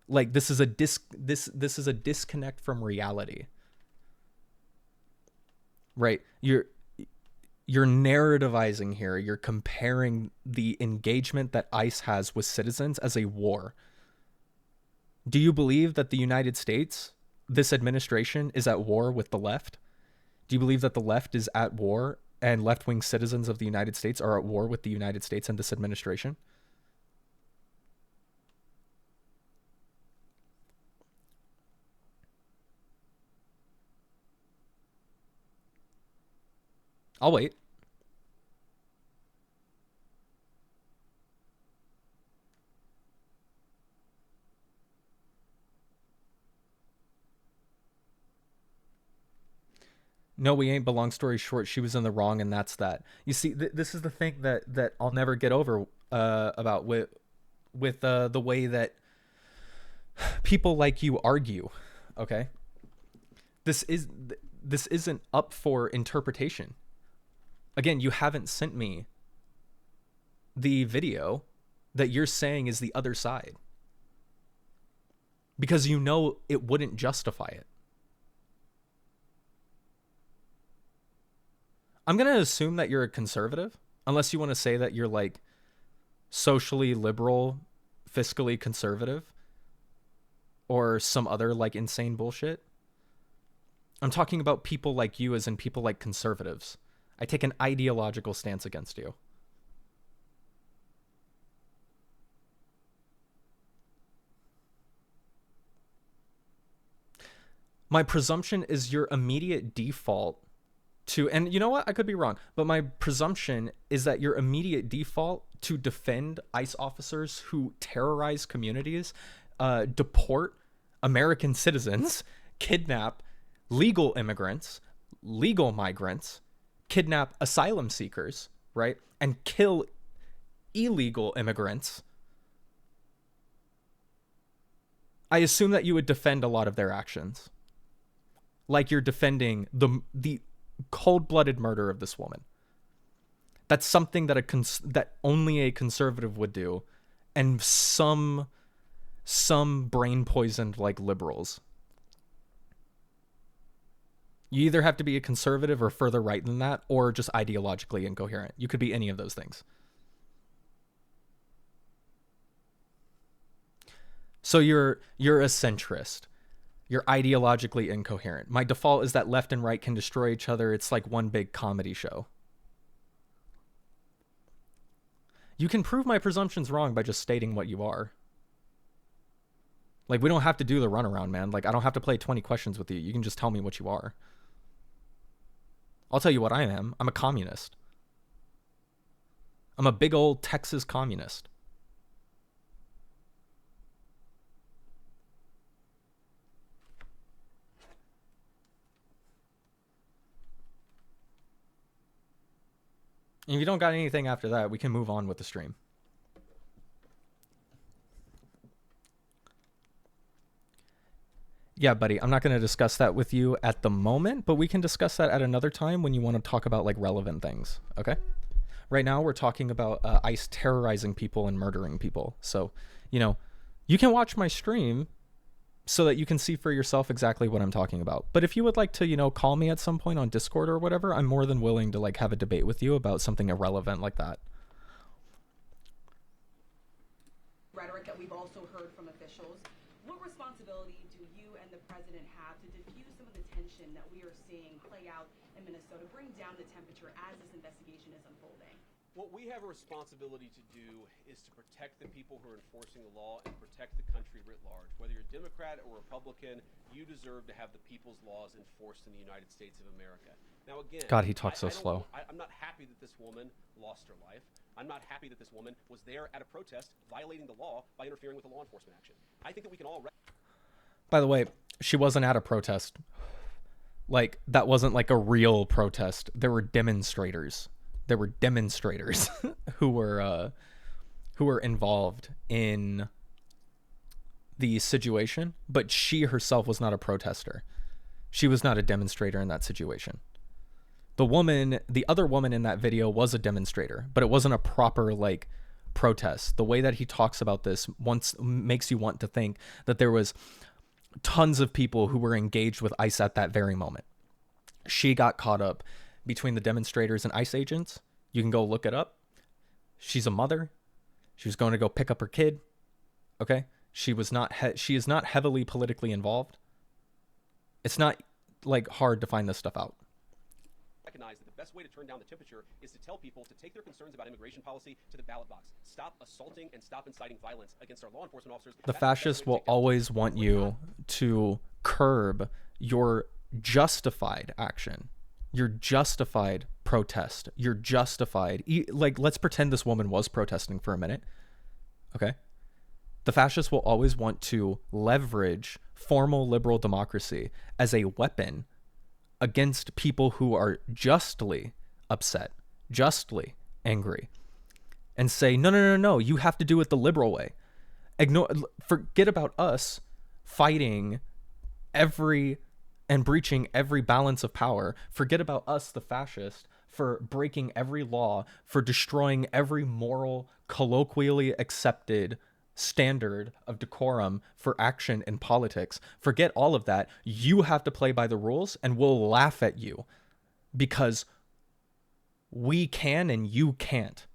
Like, this is a disconnect from reality. Right? You're narrativizing here. You're comparing the engagement that ICE has with citizens as a war. Do you believe that the United States, this administration, is at war with the left? Do you believe that the left is at war and left-wing citizens of the United States are at war with the United States and this administration? I'll wait. No, we ain't, but long story short, she was in the wrong, and that's that. You see, this is the thing that I'll never get over about with the way that people like you argue, okay? This isn't up for interpretation. Again, you haven't sent me the video that you're saying is the other side, because you know it wouldn't justify it. I'm going to assume that you're a conservative, unless you want to say that you're like socially liberal, fiscally conservative, or some other like insane bullshit. I'm talking about people like you, as in people like conservatives. I take an ideological stance against you. My presumption is your immediate default to, and you know what, I could be wrong, but my presumption is that your immediate default to defend ICE officers who terrorize communities, deport American citizens, kidnap legal immigrants, legal migrants, kidnap asylum seekers, right, and kill illegal immigrants. I assume that you would defend a lot of their actions, like you're defending the cold-blooded murder of this woman. That's something that that only a conservative would do, and some brain poisoned like liberals. You either have to be a conservative or further right than that, or just ideologically incoherent. You could be any of those things. So you're a centrist. You're ideologically incoherent. My default is that left and right can destroy each other. It's like one big comedy show. You can prove my presumptions wrong by just stating what you are. Like, we don't have to do the runaround, man. Like, I don't have to play 20 questions with you. You can just tell me what you are. I'll tell you what I am. I'm a communist. I'm a big old Texas communist. And if you don't got anything after that, we can move on with the stream. Yeah, buddy, I'm not going to discuss that with you at the moment, but we can discuss that at another time when you want to talk about like relevant things, okay? Right now, we're talking about ICE terrorizing people and murdering people. So, you know, you can watch my stream so that you can see for yourself exactly what I'm talking about. But if you would like to, you know, call me at some point on Discord or whatever, I'm more than willing to like have a debate with you about something irrelevant like that. Rhetoric that we've also heard from officials. What responsibility do you and the president have to diffuse some of the tension that we are seeing play out in Minnesota, bring down the temperature as this investigation is unfolding? What we have a responsibility to do is to protect the people who are enforcing the law and protect the country writ large. Whether you're Democrat or Republican, you deserve to have the people's laws enforced in the United States of America. Now, again, God, he talks so slow. I'm not happy that this woman lost her life. I'm not happy that this woman was there at a protest violating the law by interfering with a law enforcement action. I think that we can all... By the way, she wasn't at a protest. Like, that wasn't like a real protest. There were demonstrators. There were demonstrators who were involved in the situation, but she herself was not a protester. She was not a demonstrator in that situation. The other woman in that video was a demonstrator, but it wasn't a proper like protest. The way that he talks about this once makes you want to think that there was tons of people who were engaged with ICE at that very moment. She got caught up between the demonstrators and ICE agents. You can go look it up. She's a mother. She was going to go pick up her kid. Okay? She is not heavily politically involved. It's not like hard to find this stuff out. Recognize that the best way to turn down the temperature is to tell people to take their concerns about immigration policy to the ballot box. Stop assaulting and stop inciting violence against our law enforcement officers. The fascists will always want you to curb your justified action, your justified protest, your justified, like, let's pretend this woman was protesting for a minute. Okay? The fascists will always want to leverage formal liberal democracy as a weapon against people who are justly upset, justly angry, and say, no, you have to do it the liberal way. Forget about us fighting and breaching every balance of power. Forget about us, the fascists, for breaking every law, for destroying every moral, colloquially accepted standard of decorum for action in politics. Forget all of that. You have to play by the rules, and we'll laugh at you because we can and you can't,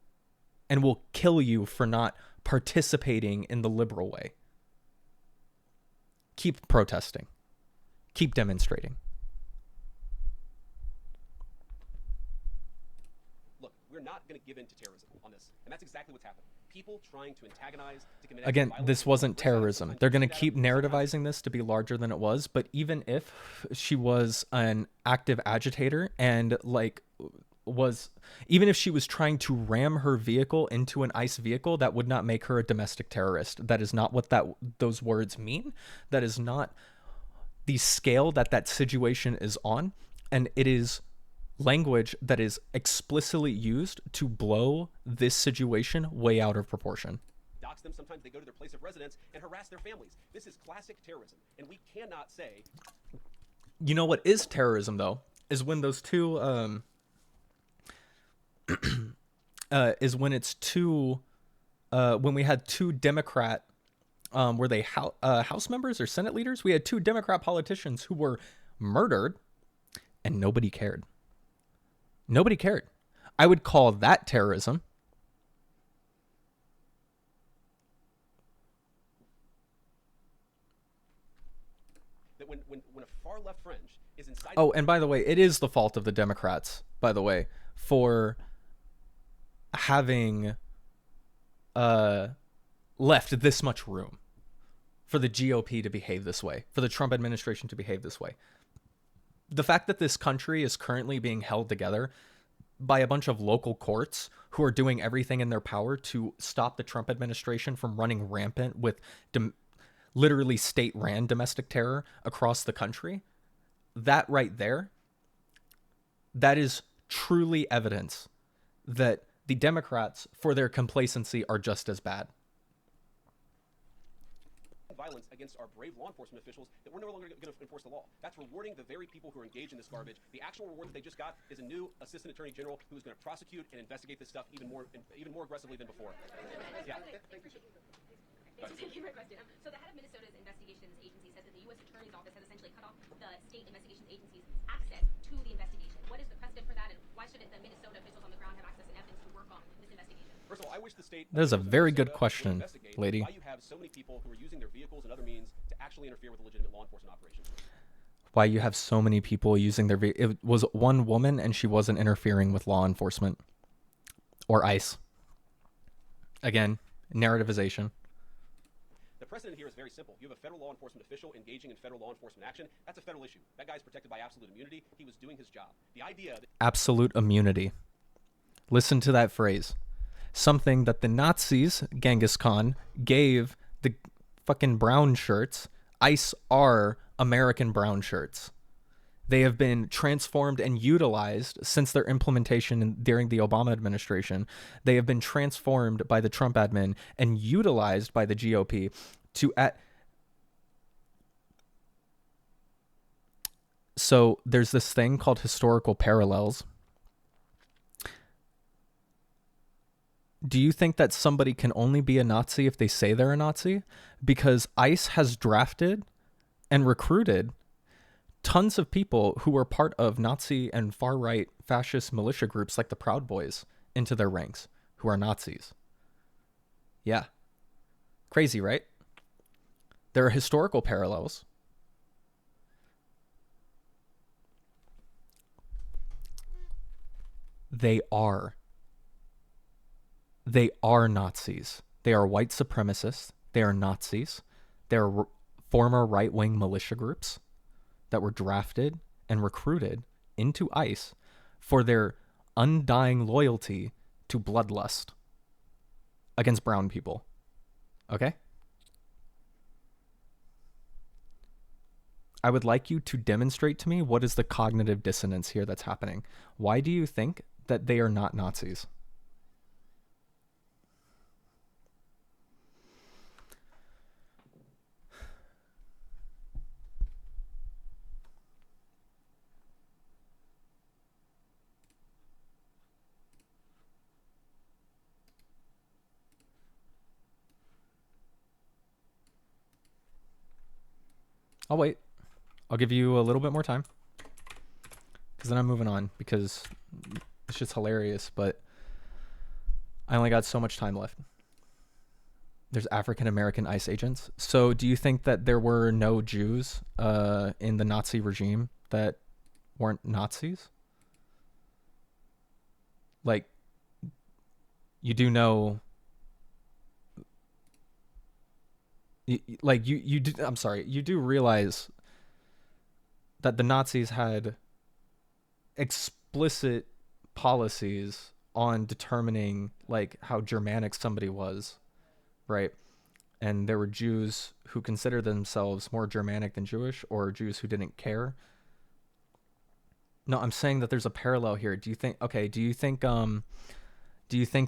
and we'll kill you for not participating in the liberal way. Keep protesting. Keep demonstrating. Look, we're not going to give in to terrorism on this, and that's exactly what's happening. People trying to antagonize, to commit Again, violence. this wasn't terrorism. They're going to keep narrativizing this to be larger than it was, but even if she was an active agitator and even if she was trying to ram her vehicle into an ICE vehicle, that would not make her a domestic terrorist. That is not what those words mean. That is not the scale that situation is on, and it is language that is explicitly used to blow this situation way out of proportion. Dox them. Sometimes they go to their place of residence and harass their families. This is classic terrorism, and we cannot say. You know what is terrorism, though, is when those two when we had two Democrat were they House members or Senate leaders? We had two Democrat politicians who were murdered, and nobody cared. Nobody cared. I would call that terrorism. That when a far left fringe is inciting. Oh, and by the way, it is the fault of the Democrats, by the way, for having left this much room for the GOP to behave this way, for the Trump administration to behave this way. The fact that this country is currently being held together by a bunch of local courts who are doing everything in their power to stop the Trump administration from running rampant with literally state-ran domestic terror across the country, that right there, that is truly evidence that the Democrats, for their complacency, are just as bad. Violence against our brave law enforcement officials that we're no longer going to enforce the law. That's rewarding the very people who are engaged in this garbage. The actual reward that they just got is a new assistant attorney general who is going to prosecute and investigate this stuff even more aggressively than before. Yeah. Thank you for your question. So the head of Minnesota's investigations agency said that the U.S. Attorney's Office has essentially cut off the state investigations agency's access to the investigation. What is the precedent for that, and why shouldn't the Minnesota officials on the ground have access and evidence to work on this investigation? First of all, I wish the state. That is a very good question, lady. Why you have so many people who are using their vehicles and other means to actually interfere with a legitimate law enforcement operation? Why you have so many people using their it was one woman and she wasn't interfering with law enforcement or ICE. Again, narrativization. The precedent here is very simple. You have a federal law enforcement official engaging in federal law enforcement action. That's a federal issue. That guy's protected by absolute immunity. He was doing his job. The idea that absolute immunity. Listen to that phrase. Something that the Nazis, Genghis Khan, gave the fucking brown shirts. ICE are American brown shirts. They have been transformed and utilized since their implementation during the Obama administration. They have been transformed by the Trump admin and utilized by the GOP to So there's this thing called historical parallels. Do you think that somebody can only be a Nazi if they say they're a Nazi? Because ICE has drafted and recruited tons of people who were part of Nazi and far-right fascist militia groups like the Proud Boys into their ranks, who are Nazis. Yeah. Crazy, right? There are historical parallels. They are Nazis. They are white supremacists. They are Nazis. They are former right-wing militia groups that were drafted and recruited into ICE for their undying loyalty to bloodlust against brown people. Okay? I would like you to demonstrate to me what is the cognitive dissonance here that's happening. Why do you think that they are not Nazis? I'll wait. I'll give you a little bit more time. Because then I'm moving on. Because it's just hilarious. But I only got so much time left. There's African American ICE agents. So do you think that there were no Jews in the Nazi regime that weren't Nazis? Like, you do know... Like, you do, I'm sorry, you do realize that the Nazis had explicit policies on determining, like, how Germanic somebody was, right? And there were Jews who considered themselves more Germanic than Jewish, or Jews who didn't care. No, I'm saying that there's a parallel here. Do you think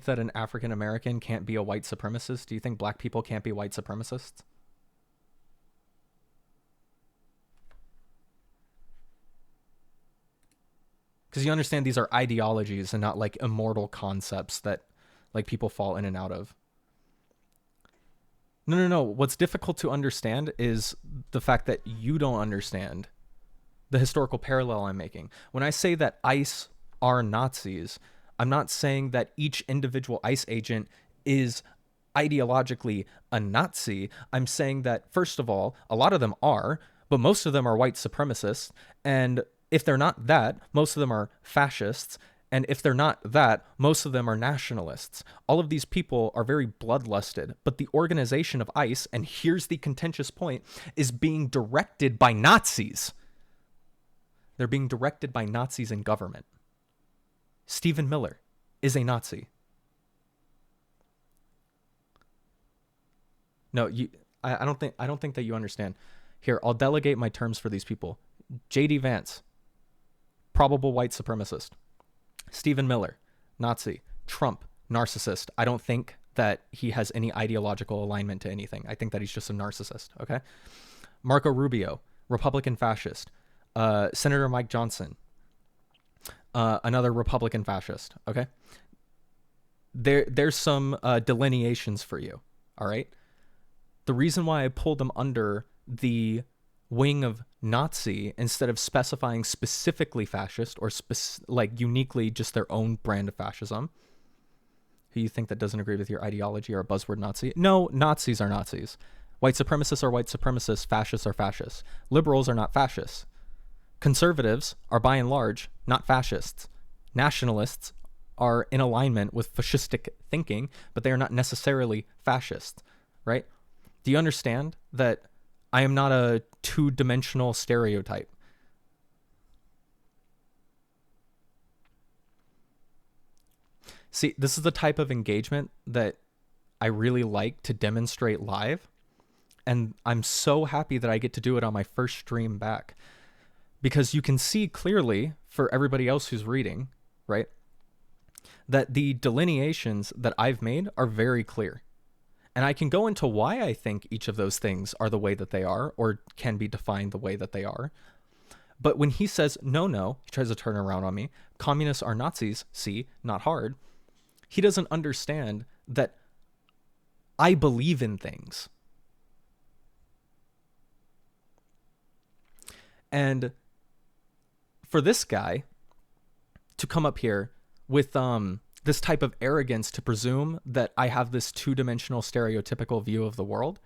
that an African American can't be a white supremacist? Do you think black people can't be white supremacists? Because you understand these are ideologies and not like immortal concepts that like people fall in and out of. No. What's difficult to understand is the fact that you don't understand the historical parallel I'm making. When I say that ICE are Nazis, I'm not saying that each individual ICE agent is ideologically a Nazi. I'm saying that, first of all, a lot of them are, but most of them are white supremacists. And if they're not that, most of them are fascists. And if they're not that, most of them are nationalists. All of these people are very bloodlusted, but the organization of ICE, and here's the contentious point, is being directed by Nazis. They're being directed by Nazis in government. Stephen Miller is a Nazi. No, I don't think that you understand. Here, I'll delegate my terms for these people. J.D. Vance, probable white supremacist. Stephen Miller, Nazi. Trump, narcissist. I don't think that he has any ideological alignment to anything. I think that he's just a narcissist, okay? Marco Rubio, Republican fascist. Senator Mike Johnson, another Republican fascist, okay? There's some delineations for you, all right? The reason why I pulled them under the wing of Nazi instead of specifying specifically fascist or like uniquely just their own brand of fascism. Who you think that doesn't agree with your ideology or a buzzword Nazi? No, Nazis are Nazis. White supremacists are white supremacists. Fascists are fascists. Liberals are not fascists. Conservatives are by and large not fascists. Nationalists are in alignment with fascistic thinking, but they are not necessarily fascists, right? Do you understand that I am not a two-dimensional stereotype? See, this is the type of engagement that I really like to demonstrate live, and I'm so happy that I get to do it on my first stream back, because you can see clearly, for everybody else who's reading, right, that the delineations that I've made are very clear. And I can go into why I think each of those things are the way that they are, or can be defined the way that they are. But when he says, no, no, he tries to turn around on me. Communists are Nazis. See, not hard. He doesn't understand that I believe in things. And for this guy to come up here with this type of arrogance to presume that I have this two-dimensional stereotypical view of the world,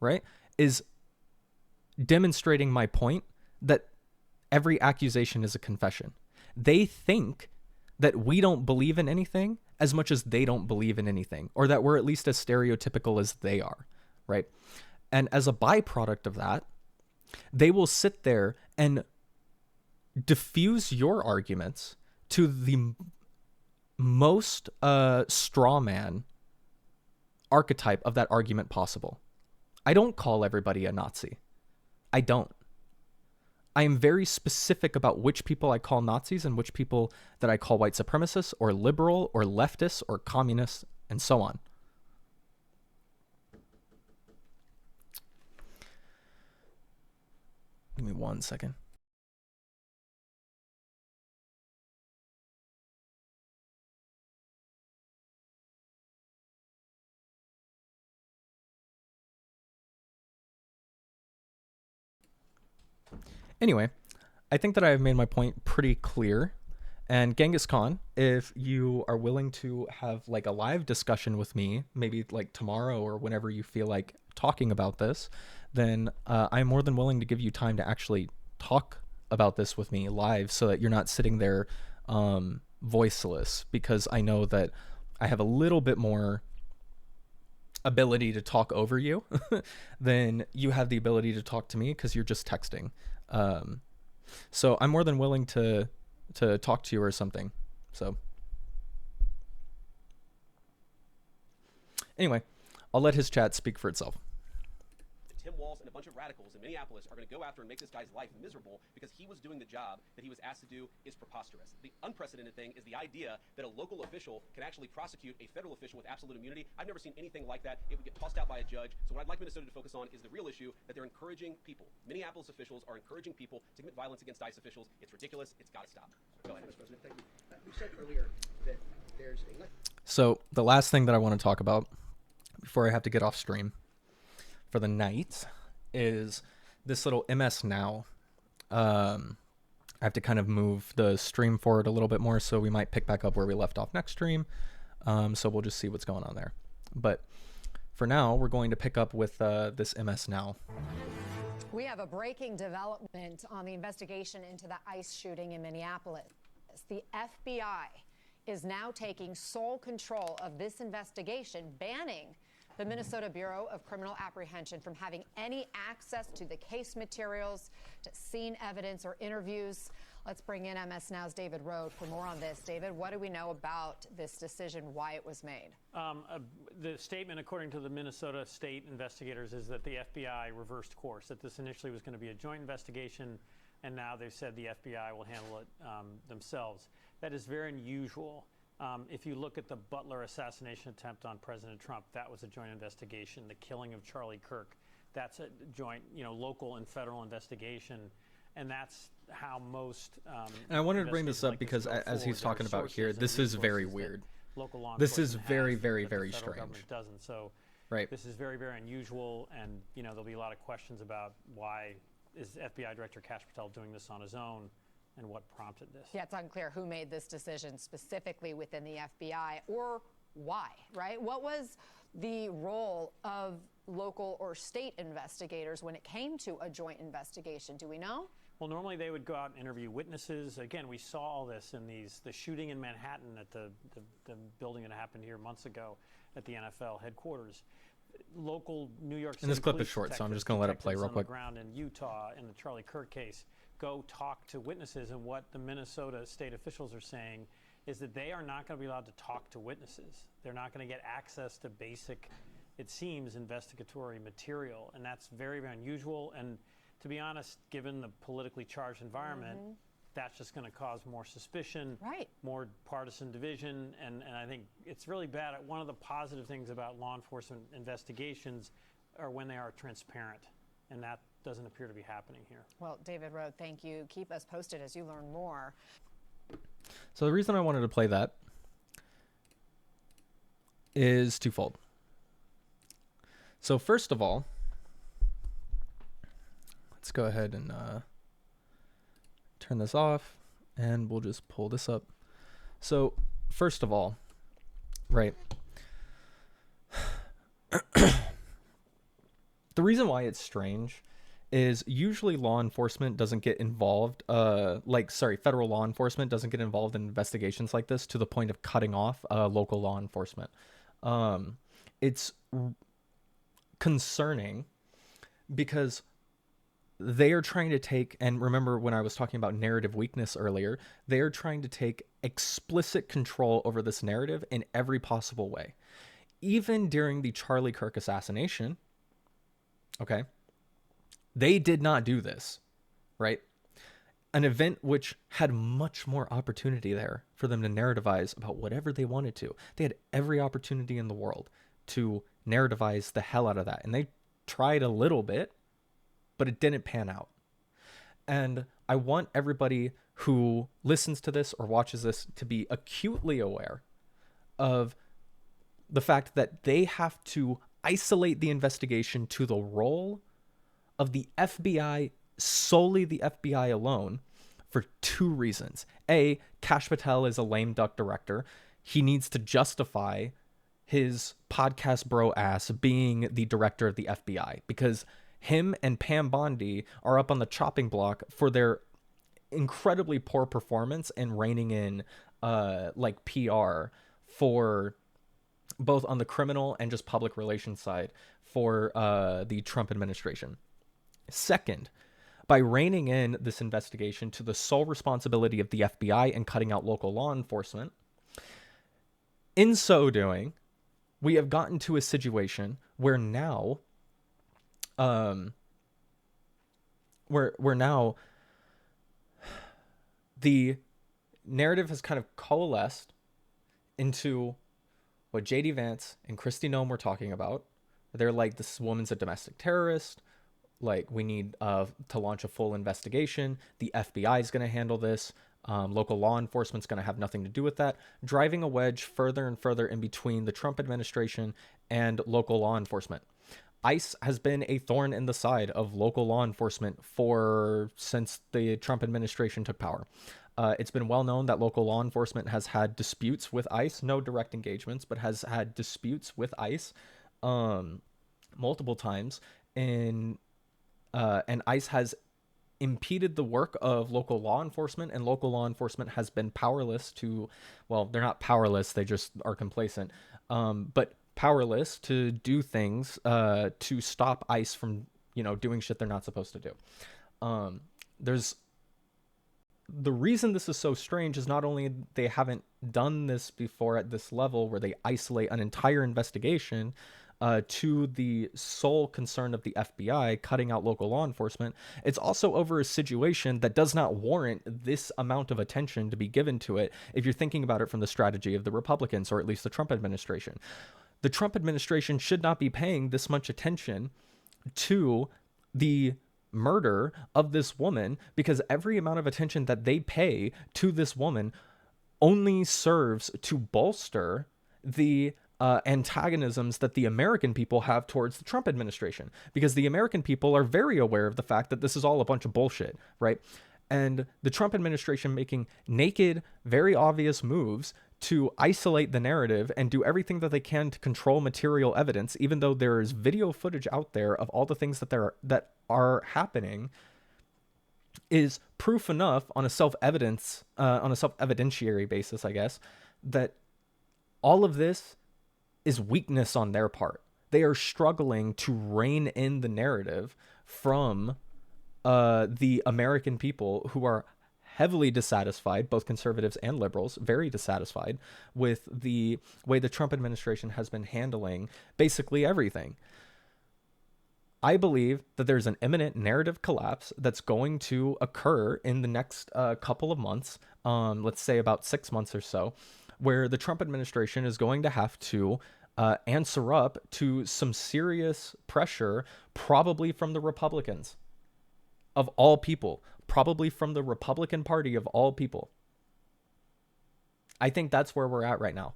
right, is demonstrating my point that every accusation is a confession. They think that we don't believe in anything as much as they don't believe in anything, or that we're at least as stereotypical as they are, right? And as a byproduct of that, they will sit there and diffuse your arguments to the most straw man archetype of that argument possible. I don't call everybody a Nazi. I don't. I am very specific about which people I call Nazis and which people that I call white supremacists or liberal or leftists or communists and so on. Give me 1 second. Anyway, I think that I have made my point pretty clear. And Genghis Khan, if you are willing to have like a live discussion with me, maybe like tomorrow or whenever you feel like talking about this, then I'm more than willing to give you time to actually talk about this with me live so that you're not sitting there voiceless, because I know that I have a little bit more ability to talk over you than you have the ability to talk to me because you're just texting. So I'm more than willing to talk to you or something. So anyway, I'll let his chat speak for itself. Tim Walz and a bunch of radicals in Minneapolis are going to go after and make this guy's life miserable because he was doing the job that he was asked to do is preposterous. The unprecedented thing is the idea that a local official can actually prosecute a federal official with absolute immunity. I've never seen anything like that. It would get tossed out by a judge. So what I'd like Minnesota to focus on is the real issue, that they're encouraging people. Minneapolis officials are encouraging people to commit violence against ICE officials. It's ridiculous. It's got to stop. Go ahead. Mr. President, thank you. You said earlier that there's a... So the last thing that I want to talk about before I have to get off stream for the night is this little MS Now. I have to kind of move the stream forward a little bit more, so we might pick back up where we left off next stream. So we'll just see what's going on there. But for now, we're going to pick up with this MS Now. We have a breaking development on the investigation into the ICE shooting in Minneapolis. The FBI is now taking sole control of this investigation, banning the Minnesota Bureau of Criminal Apprehension from having any access to the case materials, to scene evidence or interviews. Let's bring in MS Now's David Rode for more on this. David, what do we know about this decision, why it was made? The statement, according to the Minnesota state investigators, is that the FBI reversed course, that this initially was going to be a joint investigation, and now they've said the FBI will handle it themselves. That is very unusual. If you look at the Butler assassination attempt on President Trump, that was a joint investigation. The killing of Charlie Kirk, that's a joint, local and federal investigation. And that's how most and I wanted to bring this up like because as he's talking about here, this is very weird. This is very, very, very strange. Doesn't. So right. This is very, very unusual. And, there'll be a lot of questions about why is FBI Director Kash Patel doing this on his own, and what prompted this. Yeah, it's unclear who made this decision specifically within the FBI or why, right? What was the role of local or state investigators when it came to a joint investigation? Do we know? Well, normally they would go out and interview witnesses. Again, we saw all this in the shooting in Manhattan at the building that happened here months ago at the NFL headquarters. Local New York City and this clip is short, so I'm just going to let it play real quick. On the ground in Utah in the Charlie Kirk case go talk to witnesses, and what the Minnesota state officials are saying is that they are not going to be allowed to talk to witnesses. They're not going to get access to basic, it seems, investigatory material, and that's very, very unusual. And to be honest, given the politically charged environment, that's just going to cause more suspicion, more partisan division, and I think it's really bad. One of the positive things about law enforcement investigations are when they are transparent, and doesn't appear to be happening here. Well, David Rowe, thank you. Keep us posted as you learn more. So the reason I wanted to play that is twofold. So first of all, let's go ahead and turn this off, and we'll just pull this up. So first of all, right, the reason why it's strange is usually law enforcement doesn't get involved, federal law enforcement doesn't get involved in investigations like this to the point of cutting off local law enforcement. It's concerning because they are trying to take, and remember when I was talking about narrative weakness earlier, they are trying to take explicit control over this narrative in every possible way. Even during the Charlie Kirk assassination, okay, they did not do this, right? An event which had much more opportunity there for them to narrativize about whatever they wanted to. They had every opportunity in the world to narrativize the hell out of that. And they tried a little bit, but it didn't pan out. And I want everybody who listens to this or watches this to be acutely aware of the fact that they have to isolate the investigation to the role of the FBI, solely the FBI alone, for two reasons. A, Kash Patel is a lame duck director. He needs to justify his podcast bro ass being the director of the FBI, because him and Pam Bondi are up on the chopping block for their incredibly poor performance and reining in PR for both on the criminal and just public relations side for the Trump administration. Second, by reining in this investigation to the sole responsibility of the FBI and cutting out local law enforcement, in so doing, we have gotten to a situation where now, where now the narrative has kind of coalesced into what J.D. Vance and Kristi Noem were talking about. They're like, this woman's a domestic terrorist. Like, we need to launch a full investigation. The FBI is going to handle this. Local law enforcement's going to have nothing to do with that. Driving a wedge further and further in between the Trump administration and local law enforcement. ICE has been a thorn in the side of local law enforcement since the Trump administration took power. It's been well known that local law enforcement has had disputes with ICE, no direct engagements, but has had disputes with ICE multiple times. And ICE has impeded the work of local law enforcement, and local law enforcement has been powerless to, well, they're not powerless, they just are complacent, but powerless to do things to stop ICE from, doing shit they're not supposed to do. The reason this is so strange is not only they haven't done this before at this level where they isolate an entire investigation to the sole concern of the FBI, cutting out local law enforcement. It's also over a situation that does not warrant this amount of attention to be given to it if you're thinking about it from the strategy of the Republicans, or at least the Trump administration. The Trump administration should not be paying this much attention to the murder of this woman, because every amount of attention that they pay to this woman only serves to bolster the antagonisms that the American people have towards the Trump administration, because the American people are very aware of the fact that this is all a bunch of bullshit, right? And the Trump administration making naked, very obvious moves to isolate the narrative and do everything that they can to control material evidence, even though there is video footage out there of all the things that are happening, is proof enough on a self-evidentiary basis, I guess, that all of this is weakness on their part. They are struggling to rein in the narrative from the American people, who are heavily dissatisfied, both conservatives and liberals, very dissatisfied with the way the Trump administration has been handling basically everything. I believe that there's an imminent narrative collapse that's going to occur in the next couple of months, let's say about 6 months or so, where the Trump administration is going to have to answer up to some serious pressure, probably from the Republicans. of all people, probably from the Republican Party of all people. I think that's where we're at right now.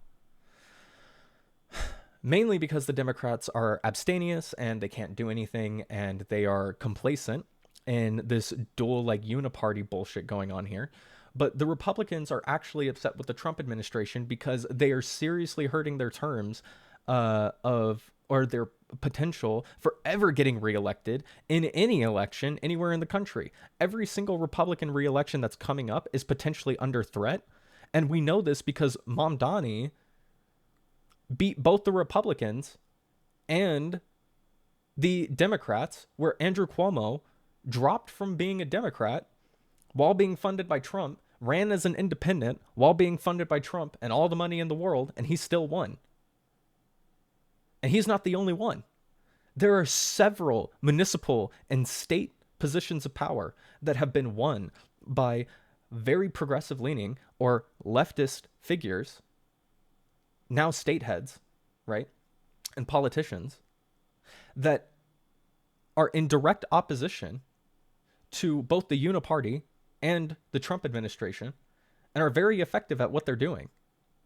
Mainly because the Democrats are abstemious and they can't do anything and they are complacent in this dual like uniparty bullshit going on here. But the Republicans are actually upset with the Trump administration because they are seriously hurting their terms or their potential for ever getting reelected in any election anywhere in the country. Every single Republican reelection that's coming up is potentially under threat. And we know this because Mamdani beat both the Republicans and the Democrats, where Andrew Cuomo dropped from being a Democrat while being funded by Trump, ran as an independent while being funded by Trump and all the money in the world, and he still won. And he's not the only one. There are several municipal and state positions of power that have been won by very progressive leaning or leftist figures, now state heads, right? And politicians that are in direct opposition to both the Uniparty and the Trump administration and are very effective at what they're doing,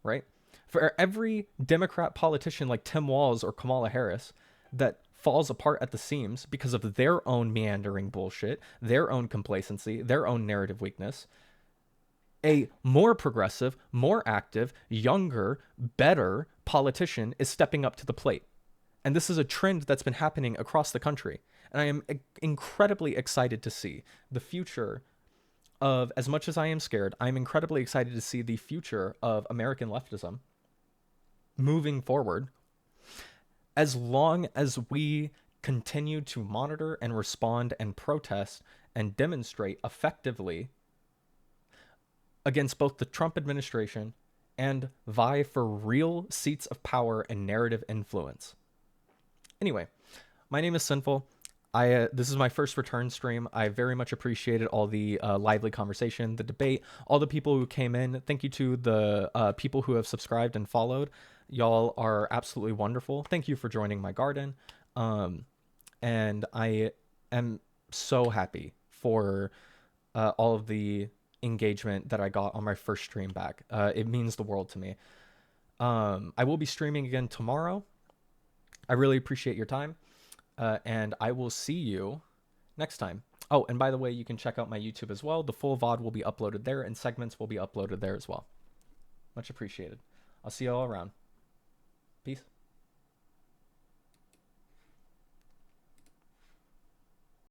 right? For every Democrat politician like Tim Walz or Kamala Harris that falls apart at the seams because of their own meandering bullshit, their own complacency, their own narrative weakness, a more progressive, more active, younger, better politician is stepping up to the plate. And this is a trend that's been happening across the country. And I am incredibly excited to see the future of, as much as I am scared, I'm incredibly excited to see the future of American leftism moving forward, as long as we continue to monitor and respond and protest and demonstrate effectively against both the Trump administration and vie for real seats of power and narrative influence. Anyway, my name is SynFvll. This is my first return stream. I very much appreciated all the lively conversation, the debate, all the people who came in. Thank you to the people who have subscribed and followed. Y'all are absolutely wonderful. Thank you for joining my garden. And I am so happy for all of the engagement that I got on my first stream back. It means the world to me. I will be streaming again tomorrow. I really appreciate your time. And I will see you next time. Oh, and by the way, you can check out my YouTube as well. The full VOD will be uploaded there and segments will be uploaded there as well. Much appreciated. I'll see you all around. Peace.